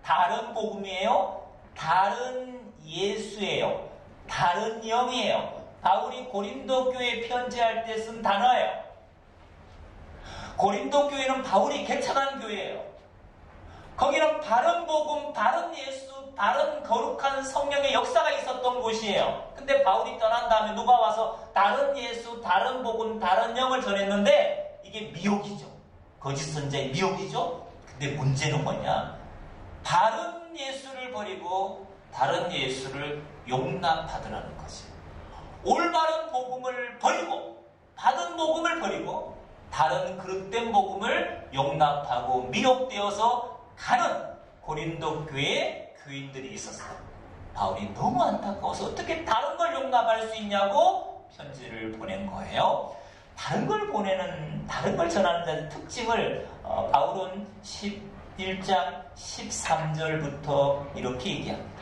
다른 복음이에요. 다른 예수예요. 다른 영이에요. 바울이 고린도 교회에 편지할 때 쓴 단어예요. 고린도 교회는 바울이 개척한 교회예요. 거기는 다른 복음, 다른 예수, 다른 거룩한 성령의 역사가 있었던 곳이에요. 근데 바울이 떠난 다음에 누가 와서 다른 예수, 다른 복음, 다른 영을 전했는데 이게 미혹이죠. 거짓 선자의 미혹이죠. 근데 문제는 뭐냐? 다른 예수를 버리고 다른 예수를 용납하더라는 거지. 올바른 복음을 버리고 받은 복음을 버리고 다른 그릇된 복음을 용납하고 미혹되어서 가는 고린도 교회의 교인들이 있었어요. 바울이 너무 안타까워서 어떻게 다른 걸 용납할 수 있냐고 편지를 보낸 거예요. 다른 걸 전하는 자의 특징을 바울은 11장 13절부터 이렇게 얘기합니다.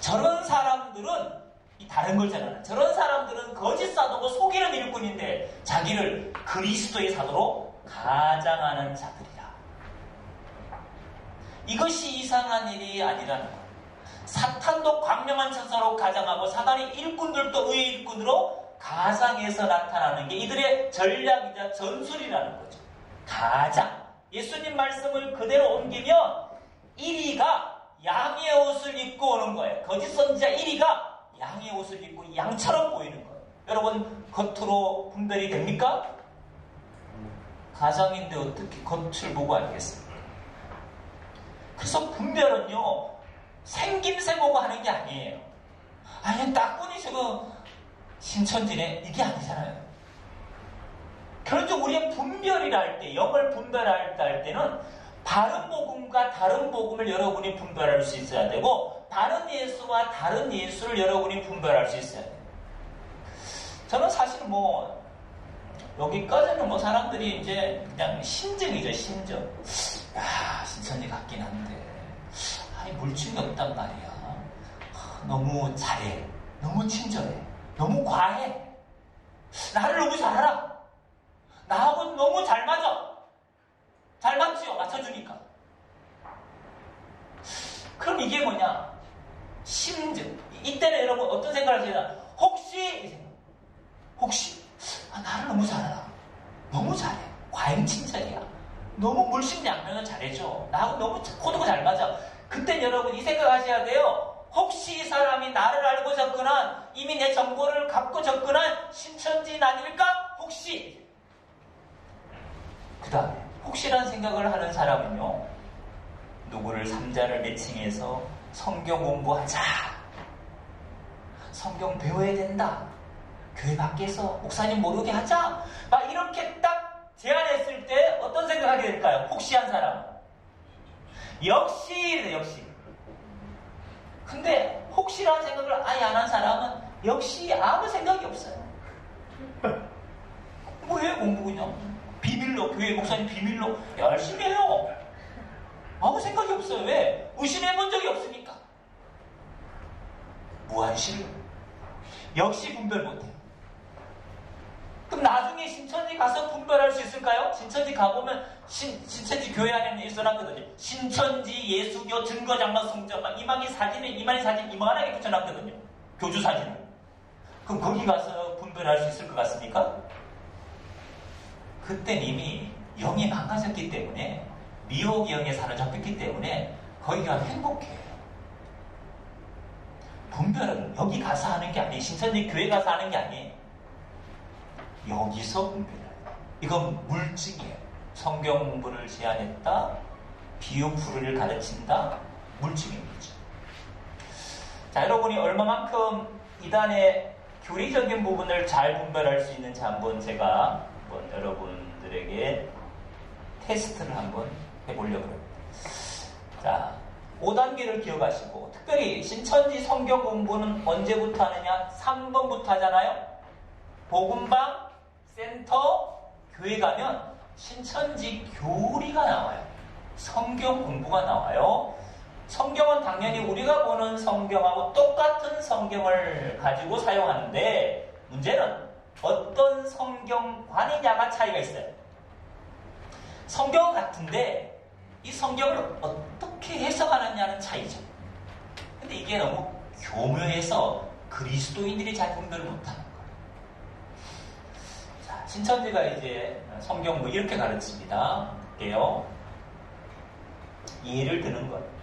저런 사람들은 이 다른 걸 전하는 저런 사람들은 거짓 사도고 속이는 일꾼인데 자기를 그리스도의 사도로 가장하는 자들이라. 이것이 이상한 일이 아니라는 것. 사탄도 광명한 천사로 가장하고 사단의 일꾼들도 의의 일꾼으로 가장해서 나타나는 게 이들의 전략이자 전술이라는 거죠. 가장. 예수님 말씀을 그대로 옮기면 1위가 양의 옷을 입고 오는 거예요. 거짓 선지자 1위가 양의 옷을 입고 양처럼 보이는 거예요. 여러분 겉으로 분별이 됩니까? 가장인데 어떻게 겉을 보고 알겠습니까? 그래서 분별은요 생김새 보고 하는 게 아니에요. 아니 딱 보니 저거 신천지네 이게 아니잖아요. 결국 우리의 분별이라 할 때, 영을 분별할 때는 바른 복음과 다른 복음을 여러분이 분별할 수 있어야 되고 다른 예수와 다른 예수를 여러분이 분별할 수 있어야 돼요. 저는 사실 여기까지는 사람들이 이제 그냥 심증이죠, 심증. 야, 신천지 같긴 한데 물증이 없단 말이야. 너무 잘해, 너무 친절해, 너무 과해. 나를 너무 잘 알아. 나하고 너무 잘 맞아. 잘 맞지요? 맞춰주니까. 그럼 이게 뭐냐? 심증. 이때는 여러분 어떤 생각을 하시나? 혹시 나를 너무 잘 알아. 너무 잘해. 과잉 칭찬이야. 너무 물심양면을 잘해줘. 나하고 너무 코드가 잘 맞아. 그땐 여러분 이 생각 하셔야 돼요. 혹시 이 사람이 나를 알고 접근한, 이미 내 정보를 갖고 접근한 신천지인 아닐까? 혹시. 그 다음에 혹시라는 생각을 하는 사람은요, 누구를 삼자를 매칭해서 성경 공부하자, 성경 배워야 된다, 교회 밖에서 목사님 모르게 하자, 막 이렇게 딱 제안했을 때 어떤 생각을 하게 될까요? 혹시 한 사람은 역시. 근데 혹시라는 생각을 아예 안 한 사람은 역시 아무 생각이 없어요. 왜 공부 그냥 비밀로, 교회 목사님 비밀로 열심히 해요. 아무 생각이 없어요. 왜? 의심해본 적이 없으니까. 무한실로. 역시 분별 못해요. 그럼 나중에 신천지 가서 분별할 수 있을까요? 신천지 가보면 신천지 교회 안에는 써놨거든요. 신천지 예수교 증거장로 성전 막 이만희 사진 이만하게 붙여놨거든요. 교주 사진을. 그럼 거기 가서 분별할 수 있을 것 같습니까? 그땐 이미 영이 망가졌기 때문에 미혹 영에 사로잡혔기 때문에 거기 가면 행복해요. 분별은 여기 가서 하는 게 아니에요. 신천지 교회 가서 하는 게 아니에요. 여기서 분별해요. 이건 물증이에요. 성경 공부를 제안했다. 비유풀이를 가르친다. 물증인 거죠. 자, 여러분이 얼마만큼 이단의 교리적인 부분을 잘 분별할 수 있는지 제가 여러분들에게 테스트를 한번 해보려고 합니다. 자, 5단계를 기억하시고 특별히 신천지 성경 공부는 언제부터 하느냐? 3번부터 하잖아요. 복음방 센터 교회 가면 신천지 교리가 나와요. 성경 공부가 나와요. 성경은 당연히 우리가 보는 성경하고 똑같은 성경을 가지고 사용하는데 문제는 어떤 성경관이냐가 차이가 있어요. 성경은 같은데 이 성경을 어떻게 해석하느냐는 차이죠. 근데 이게 너무 교묘해서 그리스도인들이 잘 분별을 못하는 거예요. 자, 신천지가 이제 성경 이렇게 가르칩니다. 볼게요. 예를 드는 거예요.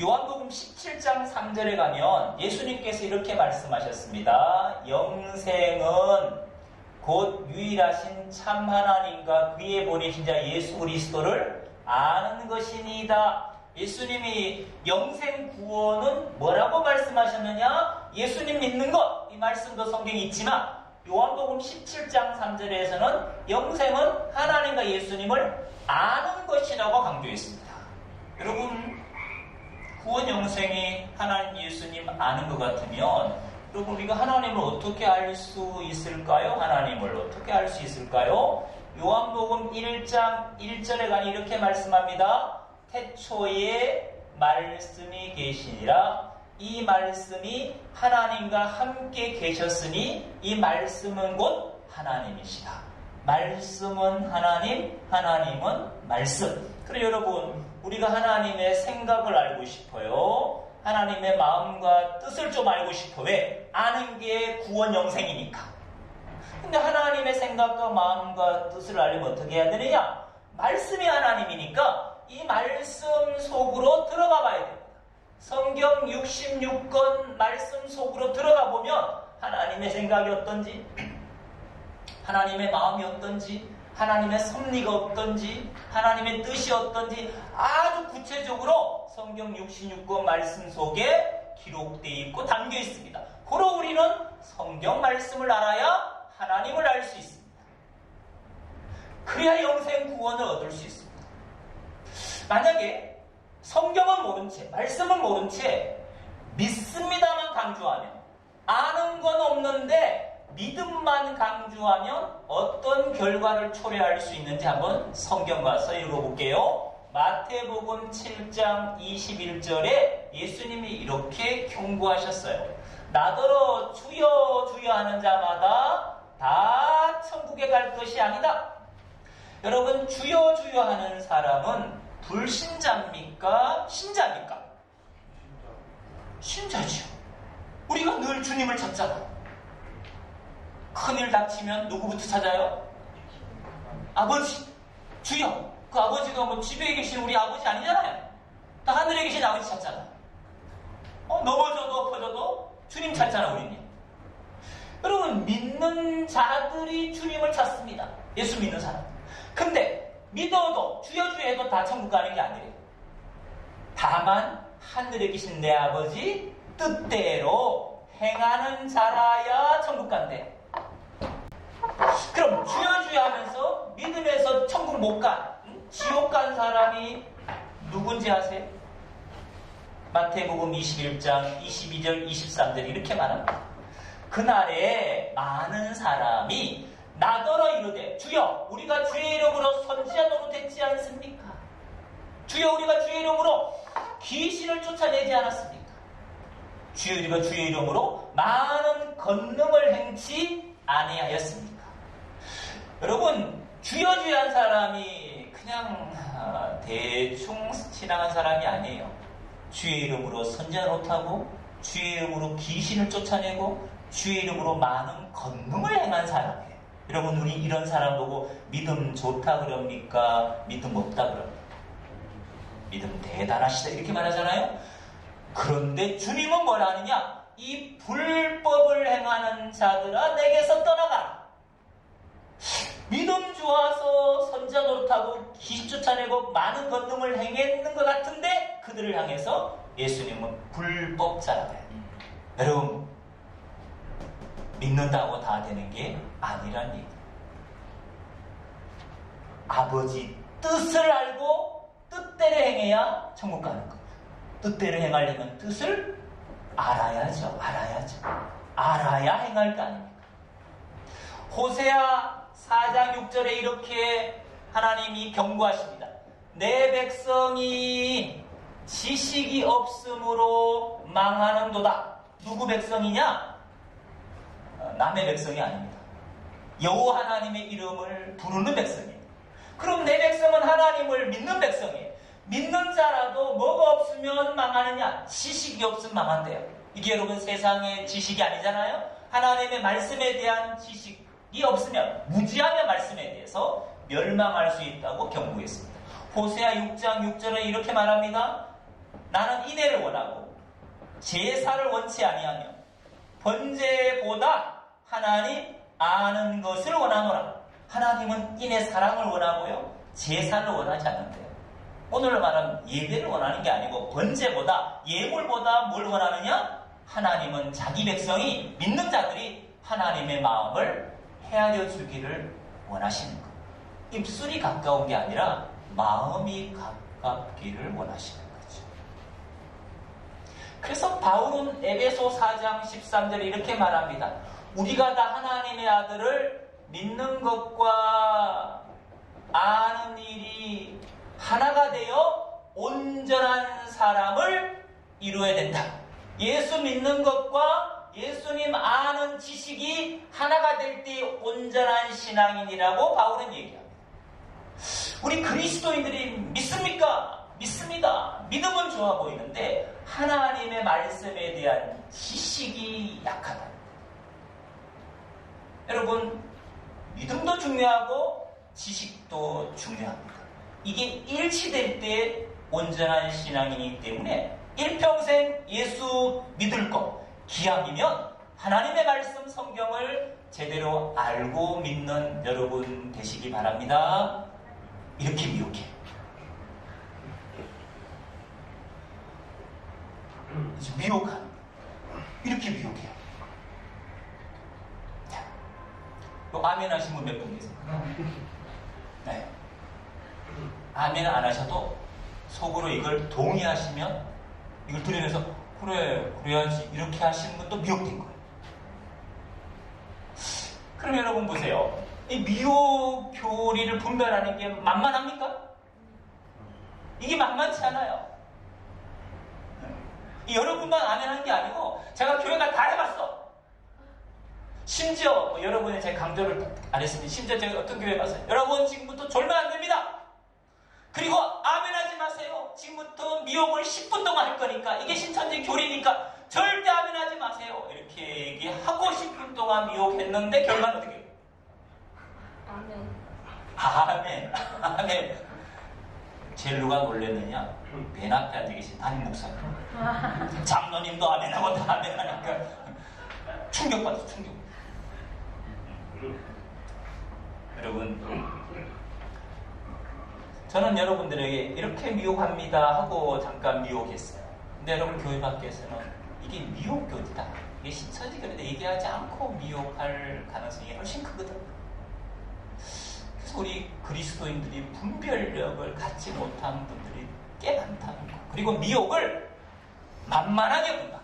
요한복음 17장 3절에 가면 예수님께서 이렇게 말씀하셨습니다. 영생은 곧 유일하신 참 하나님과 그의 보내신 자 예수 그리스도를 아는 것이니이다. 예수님이 영생 구원은 뭐라고 말씀하셨느냐? 예수님 믿는 것. 이 말씀도 성경에 있지만 요한복음 17장 3절에서는 영생은 하나님과 예수님을 아는 것이라고 강조했습니다. 여러분, 구원 영생이 하나님 예수님 아는 것 같으면 여러분 우리가 하나님을 어떻게 알 수 있을까요? 하나님을 어떻게 알 수 있을까요? 요한복음 1장 1절에 가니 이렇게 말씀합니다. 태초에 말씀이 계시니라. 이 말씀이 하나님과 함께 계셨으니 이 말씀은 곧 하나님이시다. 말씀은 하나님, 하나님은 말씀. 그래 여러분, 우리가 하나님의 생각을 알고 싶어요. 하나님의 마음과 뜻을 좀 알고 싶어. 왜? 아는 게 구원 영생이니까. 근데 하나님의 생각과 마음과 뜻을 알려면 어떻게 해야 되느냐? 말씀이 하나님이니까 이 말씀 속으로 들어가 봐야 됩니다. 성경 66권 말씀 속으로 들어가 보면 하나님의 생각이 어떤지, 하나님의 마음이 어떤지, 하나님의 섭리가 어떤지, 하나님의 뜻이 어떤지 아주 구체적으로 성경 66권 말씀 속에 기록되어 있고 담겨 있습니다. 그러 우리는 성경 말씀을 알아야 하나님을 알 수 있습니다. 그래야 영생 구원을 얻을 수 있습니다. 만약에 성경은 모른 채, 말씀은 모른 채 믿습니다만 강조하면, 아는 건 없는데 믿음만 강조하면 어떤 결과를 초래할 수 있는지 한번 성경 가서 읽어볼게요. 마태복음 7장 21절에 예수님이 이렇게 경고하셨어요. 나더러 주여 주여 하는 자마다 다 천국에 갈 것이 아니다. 여러분, 주여 주여 하는 사람은 불신자입니까? 신자입니까? 신자죠. 우리가 늘 주님을 찾잖아. 큰일 닥치면 누구부터 찾아요? 아버지, 주여. 그 아버지가 뭐 집에 계신 우리 아버지 아니잖아요. 다 하늘에 계신 아버지 찾잖아. 넘어져도 엎어져도 주님 찾잖아, 우리는. 여러분, 믿는 자들이 주님을 찾습니다. 예수 믿는 사람. 근데 믿어도 주여 주여 해도 다 천국 가는 게 아니래요. 다만 하늘에 계신 내 아버지 뜻대로 행하는 자라야 천국 간대. 그럼 주여 주여 하면서 믿음에서 천국 못 간, 지옥 간 사람이 누군지 아세요? 마태복음 21장 22절 23절 이렇게 말합니다. 그날에 많은 사람이 나더러 이르되 주여 우리가 주의 이름으로 선지자 노릇했지 않습니까? 주여 우리가 주의 이름으로 귀신을 쫓아내지 않았습니까? 주여 우리가 주의 이름으로 많은 권능을 행치 아니하였습니까? 여러분, 주여주여한 사람이 그냥 대충 신앙한 사람이 아니에요. 주의 이름으로 선지자 노릇하고 주의 이름으로 귀신을 쫓아내고 주의 이름으로 많은 권능을 행한 사람이에요. 여러분, 우리 이런 사람 보고 믿음 좋다 그럽니까? 믿음 없다 그럽니까? 믿음 대단하시다 이렇게 말하잖아요. 그런데 주님은 뭐라 하느냐? 이 불법을 행하는 자들아 내게서 떠나가라. 믿음 좋아서 선지자 노릇하고 귀신 쫓아내고 많은 권능을 행했는 것 같은데 그들을 향해서 예수님은 불법자라고 해요. 여러분, 믿는다고 다 되는 게 아니란 얘기예요. 아버지 뜻을 알고 뜻대로 행해야 천국 가는 거예요. 뜻대로 행하려면 뜻을 알아야죠. 알아야 행할 거 아닙니까? 호세아 4장 6절에 이렇게 하나님이 경고하십니다. 내 백성이 지식이 없으므로 망하는도다. 누구 백성이냐? 남의 백성이 아닙니다. 여호와 하나님의 이름을 부르는 백성이에요. 그럼 내 백성은 하나님을 믿는 백성이에요. 믿는 자라도 뭐가 없으면 망하느냐? 지식이 없으면 망한대요. 이게 여러분 세상의 지식이 아니잖아요. 하나님의 말씀에 대한 지식이 없으면 무지하면 말씀에 대해서 멸망할 수 있다고 경고했습니다. 호세아 6장 6절에 이렇게 말합니다. 나는 인애를 원하고 제사를 원치 아니하며 번제보다 하나님 아는 것을 원하노라. 하나님은 인애 사랑을 원하고요. 제사를 원하지 않는데요. 오늘 말하는 예배를 원하는 게 아니고 번제보다 예물보다 뭘 원하느냐? 하나님은 자기 백성이 믿는 자들이 하나님의 마음을 헤아려 주기를 원하시는 것. 입술이 가까운 게 아니라 마음이 가깝기를 원하시는 거죠. 그래서 바울은 에베소 4장 13절에 이렇게 말합니다. 우리가 다 하나님의 아들을 믿는 것과 아는 일이 하나가 되어 온전한 사람을 이루어야 된다. 예수 믿는 것과 예수님 아는 지식이 하나가 될 때 온전한 신앙인이라고 바울은 얘기합니다. 우리 그리스도인들이 믿습니까? 믿습니다. 믿음은 좋아 보이는데 하나님의 말씀에 대한 지식이 약하다. 여러분, 믿음도 중요하고 지식도 중요합니다. 이게 일치될 때 온전한 신앙이기 때문에 일평생 예수 믿을 것, 기왕이면 하나님의 말씀 성경을 제대로 알고 믿는 여러분 되시기 바랍니다. 이렇게 미혹해. 미혹하는 이렇게 미혹해요. 자, 아멘 하신 분 몇 분 계세요? 네. 아멘 안 하셔도 속으로 이걸 동의하시면 이걸 들으면서 그래야지 이렇게 하시는 것도 미혹된 거예요. 그럼 여러분 보세요. 이 미혹 교리를 분별하는 게 만만합니까? 이게 만만치 않아요. 여러분만 아멘 하는 게 아니고 제가 교회가 다 해봤어. 심지어 여러분이 제가 강조를 안 했습니다. 심지어 제가 어떤 교회 봤어요. 여러분 지금부터 졸면 안 됩니다. 그리고 아멘 하지 마세요. 지금부터 미혹을 10분 동안 할 거니까 이게 신천지 교리니까 절대 아멘 하지 마세요. 이렇게 얘기하고 10분 동안 미혹했는데 결과는 어떻게 해요? 아멘. 아멘. 제일 누가 놀랬느냐? 맨 앞에 앉아 계신 담임 목사님. 장로님도 아멘하고 다 아멘하니까 충격받았어. 충격. 여러분, 저는 여러분들에게 이렇게 미혹합니다 하고 잠깐 미혹했어요. 근데 여러분 교회 밖에서는 이게 미혹교리다, 이게 신천지 교리다 얘기하지 않고 미혹할 가능성이 훨씬 크거든. 그래서 우리 그리스도인들이 분별력을 갖지 못한 분들이 꽤 많다는 거. 그리고 미혹을 만만하게 본다.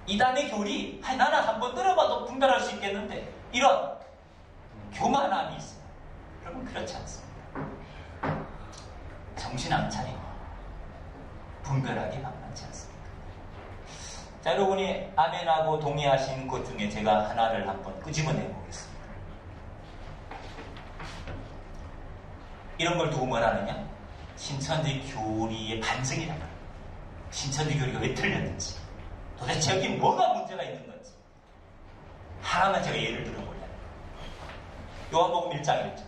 이단의 교리, 나는 한번 들어봐도 분별할 수 있겠는데 이런 교만함이 있어요. 여러분 그렇지 않습니다. 정신 안 차리고 분별하기 만만치 않습니다. 자, 여러분이 아멘하고 동의하신 것 중에 제가 하나를 한번 끄집어내 보겠습니다. 이런 걸 두고 뭘 하느냐? 신천지 교리의 반증이다. 신천지 교리가 왜 틀렸는지, 도대체 여기 뭐가 문제가 있는 건지 하나만 제가 예를 들어보려고. 요한복음 1장 1절.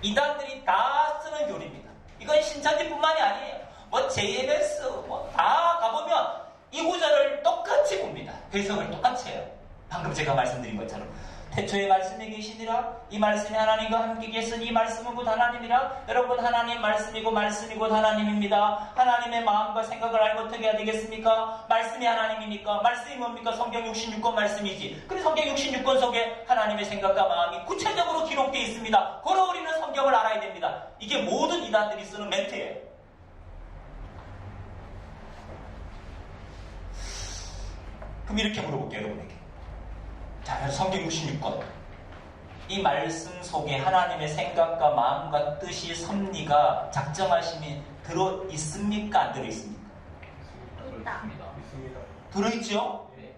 이단들이 다 쓰는 교리입니다. 이건 신천지뿐만이 아니에요. 뭐 JMS 뭐 다 가보면 이 구절을 똑같이 봅니다. 해석을 똑같이 해요. 방금 제가 말씀드린 것처럼 태초에 말씀이 계시니라, 이 말씀이 하나님과 함께 계시니 이 말씀은 곧 하나님이라. 여러분, 하나님 말씀이고 말씀이 곧 하나님입니다. 하나님의 마음과 생각을 알고 어떻게 해야 되겠습니까? 말씀이 하나님이니까. 말씀이 뭡니까? 성경 66권 말씀이지. 그래서 성경 66권 속에 하나님의 생각과 마음이 구체적으로 기록되어 있습니다. 그러 우리는 성경을 알아야 됩니다. 이게 모든 이단들이 쓰는 멘트예요. 그럼 이렇게 물어볼게요, 여러분에게. 자, 성경 66권. 이 말씀 속에 하나님의 생각과 마음과 뜻이, 섭리가, 작정하심이 들어있습니까? 안 들어있습니까? 있습니다. 들어있죠? 네.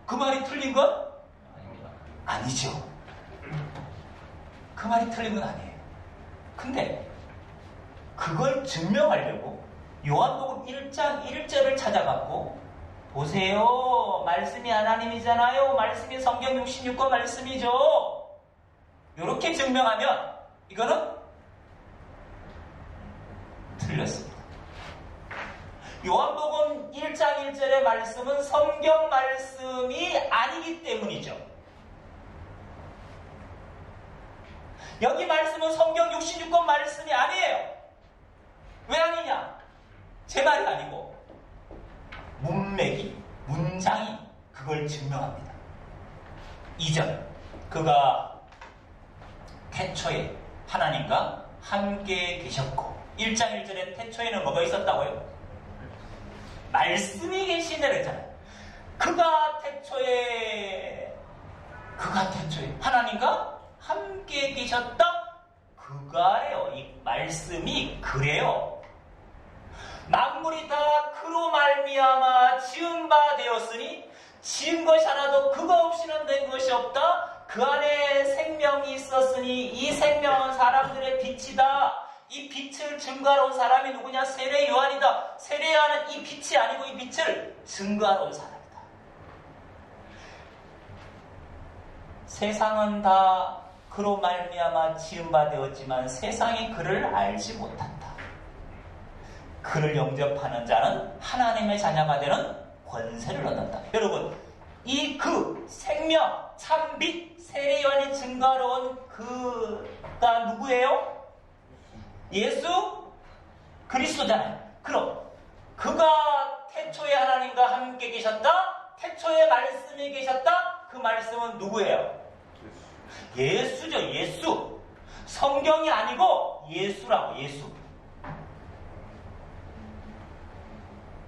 그 말이 틀린 건? 아닙니다. 아니죠. 그 말이 틀린 건 아니에요. 근데 그걸 증명하려고 요한복음 1장 1절을 찾아갖고 보세요. 말씀이 하나님이잖아요. 말씀이 성경 66권 말씀이죠. 이렇게 증명하면 이거는 틀렸습니다. 요한복음 1장 1절의 말씀은 성경 말씀이 아니기 때문이죠. 여기 말씀은 성경 66권 말씀이 아니에요. 왜 아니냐? 제 말이 아니고 문맥이, 문장이 그걸 증명합니다. 2절, 그가 태초에 하나님과 함께 계셨고, 1장 1절에 태초에는 뭐가 있었다고요? 말씀이 계시네 그랬잖아요. 그가 태초에 하나님과 함께 계셨다? 그가요. 이 말씀이 그래요. 만물이 다 그로 말미암아 지은 바 되었으니 지은 것이 하나도 그가 없이는 된 것이 없다. 그 안에 생명이 있었으니 이 생명은 사람들의 빛이다. 이 빛을 증거하러 온 사람이 누구냐? 세례 요한이다. 세례 요한은 이 빛이 아니고 이 빛을 증거하러 온 사람이다. 세상은 다 그로 말미암아 지은 바 되었지만 세상이 그를 알지 못한다. 그를 영접하는 자는 하나님의 자녀가 되는 권세를 얻는다. 여러분, 이 그 생명, 참빛, 세례 요한이 증거하러 온 그가 누구예요? 예수 그리스도잖아요. 그럼 그가 태초에 하나님과 함께 계셨다? 태초에 말씀이 계셨다? 그 말씀은 누구예요? 예수죠. 예수. 성경이 아니고 예수라고. 예수.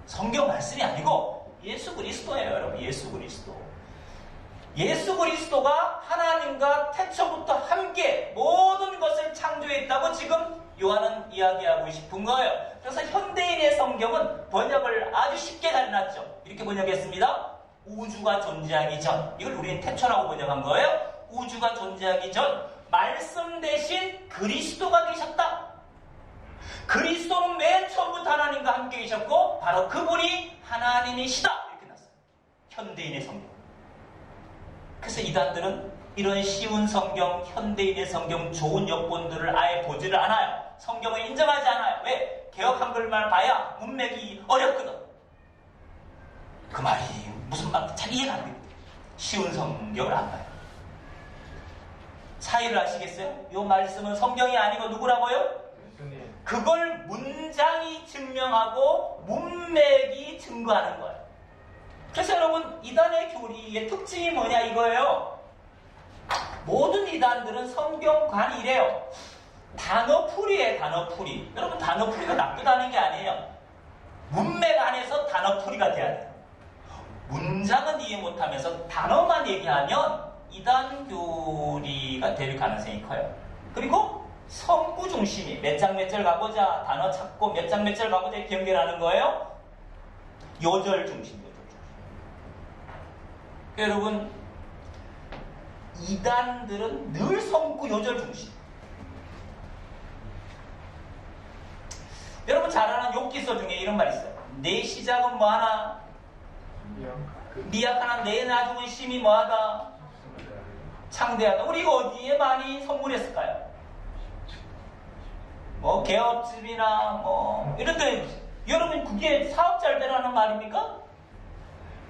성경 말씀이 아니고 예수 그리스도예요, 여러분. 예수 그리스도. 예수 그리스도가 하나님과 태초부터 함께 모든 것을 창조했다고 지금 요한은 이야기하고 싶은 거예요. 그래서 현대인의 성경은 번역을 아주 쉽게 잘 해놨죠. 이렇게 번역했습니다. 우주가 존재하기 전. 이걸 우리는 태초라고 번역한 거예요. 우주가 존재하기 전 말씀 대신 그리스도가 계셨다. 그리스도는 맨 처음부터 하나님과 함께 계셨고 바로 그분이 하나님이시다. 이렇게 났어요. 현대인의 성경. 그래서 이단들은 이런 쉬운 성경, 현대인의 성경, 좋은 역본들을 아예 보지를 않아요. 성경을 인정하지 않아요. 왜? 개역 한글만 봐야 문맥이 어렵거든. 그 말이 무슨 말인지 잘 이해가 안 됩니다. 쉬운 성경을 안 봐요. 차이를 아시겠어요? 이 말씀은 성경이 아니고 누구라고요? 예수님. 그걸 문장이 증명하고 문맥이 증거하는 거예요. 그래서 여러분, 이단의 교리의 특징이 뭐냐 이거예요. 모든 이단들은 성경관이래요. 단어풀이에요. 단어풀이. 여러분, 단어풀이가 나쁘다는 게 아니에요. 문맥 안에서 단어풀이가 돼야 돼요. 문장은 이해 못하면서 단어만 얘기하면 이단 교리가 될 가능성이 커요. 그리고 성구 중심이 몇 장 몇 절 가보자, 단어 찾고 몇 장 몇 절 가보자 이렇게 연결하는 거예요. 요절 중심, 요절 중심. 여러분, 이단들은 늘 성구 요절 중심. 여러분 잘 아는 욕기서 중에 이런 말 있어요. 내 시작은 뭐하나? 미약하나 내 나중은 심히 뭐하다? 창대하다. 우리 이거 어디에 많이 선물했을까요? 뭐 개업집이나 뭐 이런 데 여러분 그게 사업 잘 되라는 말입니까?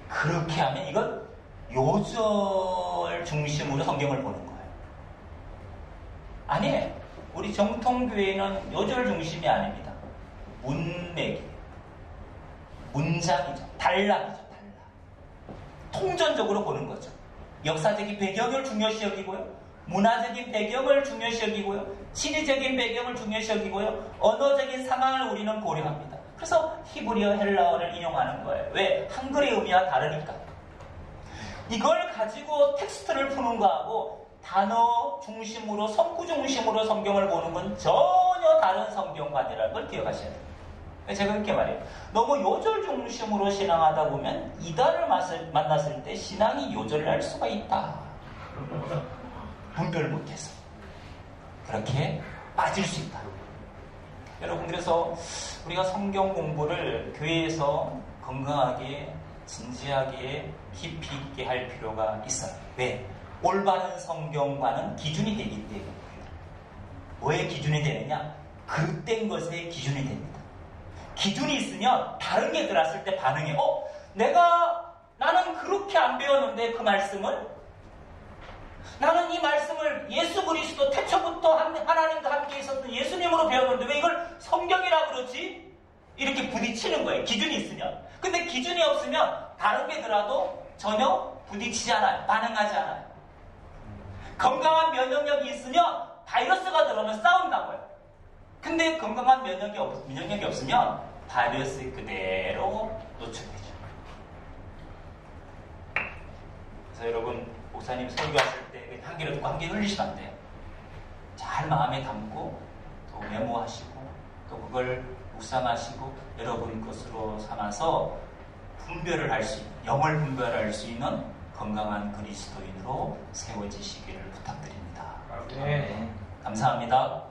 그렇게 하면 이건 요절 중심으로 성경을 보는 거예요. 아니에요. 우리 정통교회는 요절 중심이 아닙니다. 문맥이에요. 문장이죠. 단락이죠. 단락. 통전적으로 보는 거죠. 역사적인 배경을 중요시 여기고요. 문화적인 배경을 중요시 여기고요. 지리적인 배경을 중요시 여기고요. 언어적인 상황을 우리는 고려합니다. 그래서 히브리어, 헬라어를 인용하는 거예요. 왜? 한글의 의미와 다르니까. 이걸 가지고 텍스트를 푸는 거하고 단어 중심으로, 성구 중심으로 성경을 보는 건 전혀 다른 성경관이라는 걸 기억하셔야 돼요. 제가 그렇게 말해요. 너무 요절 중심으로 신앙하다 보면 이단을 만났을 때 신앙이 요절을 할 수가 있다. 분별 못해서. 그렇게 빠질 수 있다. 여러분, 그래서 우리가 성경 공부를 교회에서 건강하게, 진지하게, 깊이 있게 할 필요가 있어요. 왜? 올바른 성경과는 기준이 되기 때문에. 뭐의 기준이 되느냐? 그릇된 것의 기준이 됩니다. 기준이 있으면 다른 게 들었을 때 반응해. 나는 그렇게 안 배웠는데 그 말씀을? 나는 이 말씀을 예수 그리스도 태초부터 하나님과 함께 있었던 예수님으로 배웠는데 왜 이걸 성경이라 그러지? 이렇게 부딪히는 거예요. 기준이 있으면. 근데 기준이 없으면 다른 게 들어도 전혀 부딪히지 않아요. 반응하지 않아요. 건강한 면역력이 있으면 바이러스가 들어오면 싸운다고요. 근데 건강한 면역력이 없으면 바이러스 그대로 노출되죠. 그래서 여러분, 목사님 설교하실 때 한 귀로 듣고 한 귀 흘리시면 안 돼요. 잘 마음에 담고 또 메모하시고 또 그걸 묵상하시고 여러분 것으로 삼아서 분별을 할 수 있는, 영을 분별할 수 있는 건강한 그리스도인으로 세워지시기를 부탁드립니다. 네. 감사합니다.